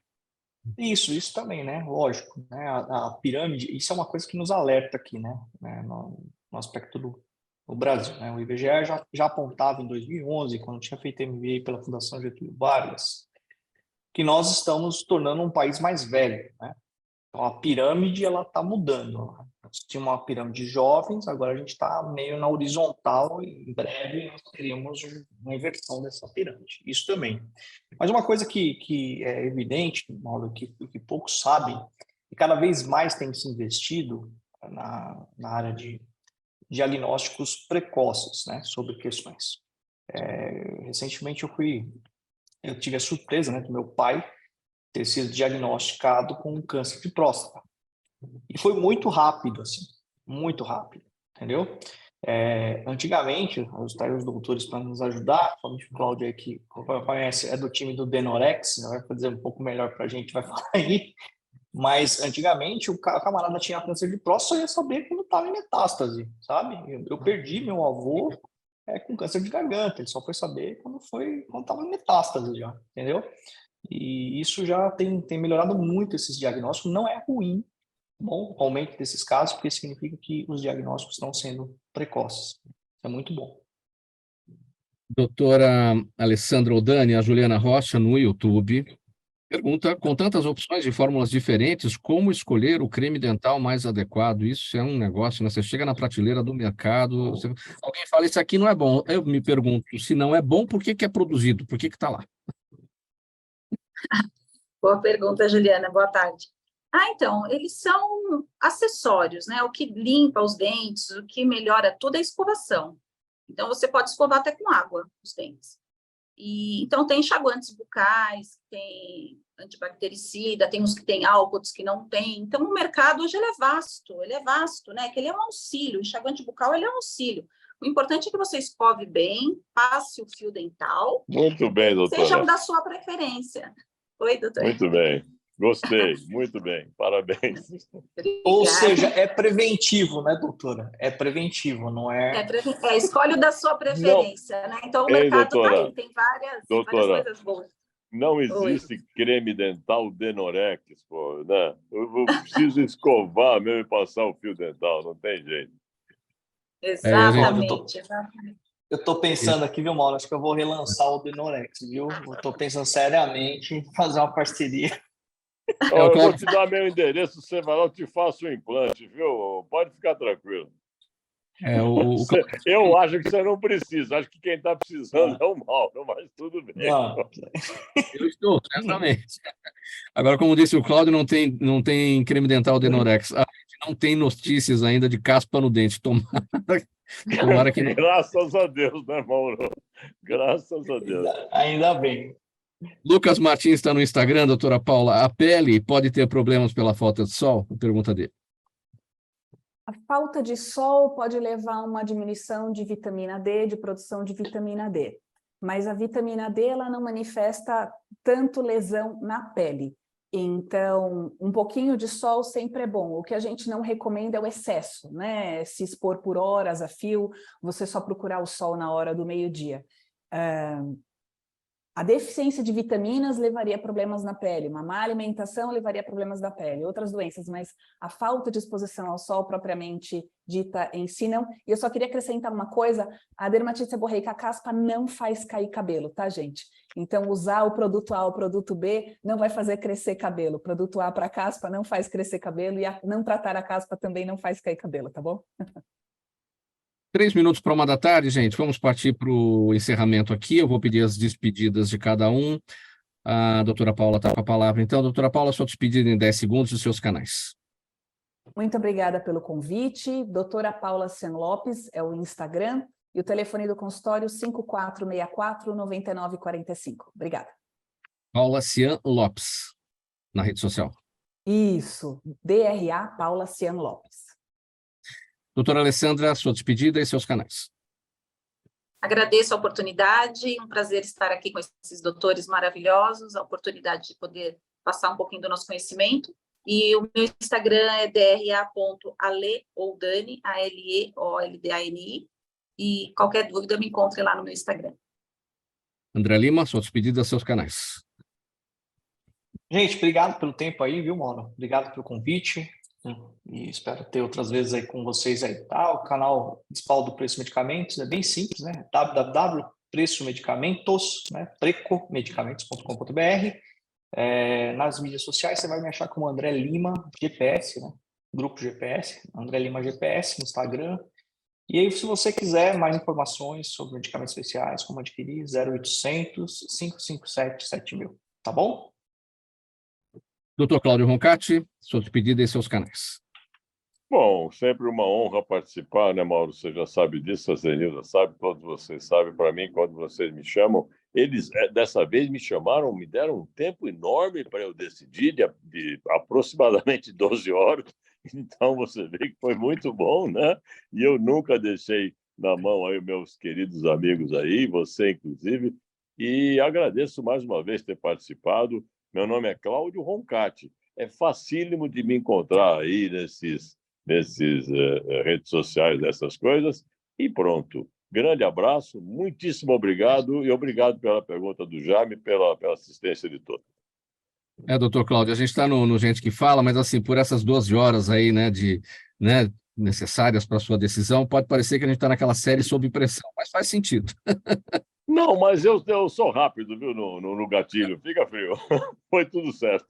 Isso também, né? Lógico, né? A pirâmide, isso é uma coisa que nos alerta aqui, né? No aspecto do Brasil, né? O IBGE já apontava em 2011, quando tinha feito MBA pela Fundação Getúlio Vargas, que nós estamos tornando um país mais velho, né? Então, a pirâmide, ela está mudando. Nós tínhamos uma pirâmide de jovens, agora a gente está meio na horizontal e em breve nós teremos uma inversão dessa pirâmide. Isso também. Mas uma coisa que é evidente, Mauro, que poucos sabem, e cada vez mais tem se investido na área de diagnósticos precoces, né, sobre questões. Recentemente eu tive a surpresa, né, do meu pai ter sido diagnosticado com câncer de próstata. E foi muito rápido, assim, muito rápido, entendeu? Antigamente, os doutores para nos ajudar, principalmente o Cláudio aí, que conhece, é do time do Denorex, vai fazer um pouco melhor para a gente, vai falar aí, mas antigamente o camarada tinha câncer de próstata, só ia saber quando estava em metástase, sabe? Eu perdi meu avô com câncer de garganta, ele só foi saber quando estava em metástase já, entendeu? E isso já tem melhorado muito esses diagnósticos. Não é ruim, bom, o aumento desses casos, porque significa que os diagnósticos estão sendo precoces. Isso é muito bom. Doutora Alessandra Odani, a Juliana Rocha, no YouTube, pergunta, com tantas opções de fórmulas diferentes, como escolher o creme dental mais adequado? Isso é um negócio, né? Você chega na prateleira do mercado, alguém fala, isso aqui não é bom. Eu me pergunto, se não é bom, por que é produzido? Por que está lá? Boa pergunta, Juliana. Boa tarde. Então, eles são acessórios, né? O que limpa os dentes, o que melhora tudo é a escovação. Então, você pode escovar até com água os dentes. E, então, tem enxaguantes bucais, tem antibactericida, tem uns que tem álcool, outros que não tem. Então, o mercado hoje ele é vasto, né? Que ele é um auxílio, o enxaguante bucal ele é um auxílio. O importante é que você escove bem, passe o fio dental. Muito bem, doutora. Sejam da sua preferência. Oi, doutora. Muito bem. Gostei, muito bem. Parabéns. Ou seja, é preventivo, né, doutora? É preventivo, não é... Escolhe o da sua preferência, né? Então, o mercado tá aí, tem várias coisas boas. Não existe creme dental Denorex, pô, né? Eu preciso escovar mesmo e passar o fio dental, não tem jeito. Exatamente. Eu estou pensando aqui, viu, Mauro? Acho que eu vou relançar o Denorex, viu? Eu estou pensando seriamente em fazer uma parceria. Eu vou te dar meu endereço, você vai lá, eu te faço o implante, viu? Pode ficar tranquilo. Eu acho que você não precisa, acho que quem está precisando é o Mauro, mas tudo bem. Eu estou, certamente. Agora, como disse o Cláudio, não tem creme dental Denorex. A gente não tem notícias ainda de caspa no dente. Tomara que não. Graças a Deus, né, Mauro? Graças a Deus. Ainda bem. Lucas Martins está no Instagram, doutora Paula. A pele pode ter problemas pela falta de sol? Pergunta dele. A falta de sol pode levar a uma diminuição de vitamina D, de produção de vitamina D. Mas a vitamina D ela não manifesta tanto lesão na pele. Então, um pouquinho de sol sempre é bom. O que a gente não recomenda é o excesso, né? Se expor por horas a fio, você só procurar o sol na hora do meio-dia. A deficiência de vitaminas levaria a problemas na pele, uma má alimentação levaria a problemas da pele, outras doenças, mas a falta de exposição ao sol propriamente dita em si não. E eu só queria acrescentar uma coisa, a dermatite seborreica, a caspa não faz cair cabelo, tá, gente? Então, usar o produto A ou o produto B não vai fazer crescer cabelo. O produto A para caspa não faz crescer cabelo e não tratar a caspa também não faz cair cabelo, tá bom? 3 minutos para 1h da tarde, gente. Vamos partir para o encerramento aqui. Eu vou pedir as despedidas de cada um. A doutora Paula está com a palavra. Então, doutora Paula, sua despedida em 10 segundos dos seus canais. Muito obrigada pelo convite. Doutora Paula Cian Lopes é o Instagram e o telefone do consultório 5464-9945. Obrigada. Paula Cian Lopes, na rede social. Isso, DRA Paula Cian Lopes. Doutora Alessandra, sua despedida e seus canais. Agradeço a oportunidade, um prazer estar aqui com esses doutores maravilhosos, a oportunidade de poder passar um pouquinho do nosso conhecimento. E o meu Instagram é dra.aleoldani, ALEOLDANI, e qualquer dúvida me encontre lá no meu Instagram. André Lima, sua despedida e seus canais. Gente, obrigado pelo tempo aí, viu, Mauro? Obrigado pelo convite. E espero ter outras vezes aí com vocês aí, tá? O canal principal do Preço Medicamentos é bem simples, né? www.preçomedicamentos, né? precomedicamentos.com.br. Nas mídias sociais você vai me achar como André Lima GPS, né? Grupo GPS, André Lima GPS no Instagram. E aí, se você quiser mais informações sobre medicamentos especiais, como adquirir, 0800 557 7000, tá bom? Doutor Cláudio Roncati, sua despedida e seus canais. Bom, sempre uma honra participar, né, Mauro? Você já sabe disso, a Zenilda sabe, todos vocês sabem. Para mim, quando vocês me chamam, eles dessa vez me chamaram, me deram um tempo enorme para eu decidir, de aproximadamente 12 horas. Então, você vê que foi muito bom, né? E eu nunca deixei na mão aí meus queridos amigos aí, você inclusive, e agradeço mais uma vez ter participado. Meu nome é Cláudio Roncati. É facílimo de me encontrar aí nesses redes sociais, dessas coisas. E pronto. Grande abraço, muitíssimo obrigado e obrigado pela pergunta do Jaime, pela assistência de todos. Doutor Cláudio, a gente está no Gente que Fala, mas assim, por essas 12 horas aí, né, necessárias para a sua decisão, pode parecer que a gente está naquela série sob pressão, mas faz sentido. Não, mas eu sou rápido, viu, no gatilho. Fica frio. Foi tudo certo.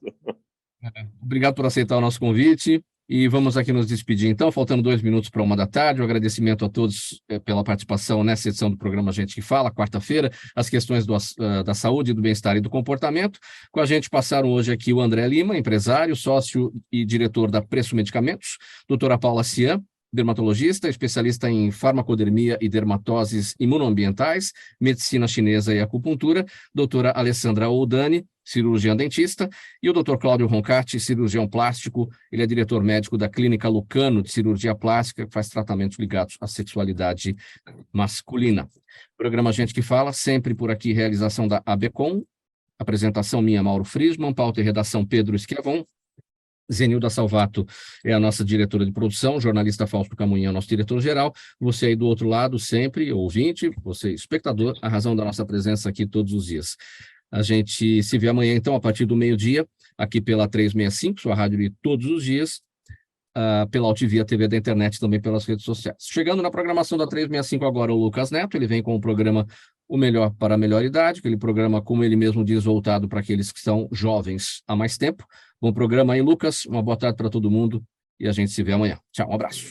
Obrigado por aceitar o nosso convite. E vamos aqui nos despedir, então, faltando 2 minutos para 1h da tarde. Um agradecimento a todos pela participação nessa edição do programa Gente que Fala, quarta-feira, as questões da saúde, do bem-estar e do comportamento. Com a gente passaram hoje aqui o André Lima, empresário, sócio e diretor da Preço Medicamentos, doutora Paula Cian, dermatologista, especialista em farmacodermia e dermatoses imunoambientais, medicina chinesa e acupuntura, doutora Alessandra Oldani, cirurgiã dentista, e o Dr. Cláudio Roncati, cirurgião plástico. Ele é diretor médico da Clínica Lucano de Cirurgia Plástica, que faz tratamentos ligados à sexualidade masculina. Programa Gente que Fala, sempre por aqui, realização da ABCom, apresentação minha, Mauro Friesman, pauta e redação Pedro Schiavon. Zenilda Salvato é a nossa diretora de produção, jornalista Fausto Camunha é o nosso diretor-geral. Você aí do outro lado, sempre, ouvinte, você espectador, a razão da nossa presença aqui todos os dias. A gente se vê amanhã, então, a partir do meio-dia, aqui pela 365, sua rádio de todos os dias, pela Altivia TV da internet, também pelas redes sociais. Chegando na programação da 365 agora, o Lucas Neto, ele vem com o programa O Melhor para a Melhor Idade, aquele programa, como ele mesmo diz, voltado para aqueles que são jovens há mais tempo. Bom programa aí, Lucas. Uma boa tarde para todo mundo e a gente se vê amanhã. Tchau, um abraço.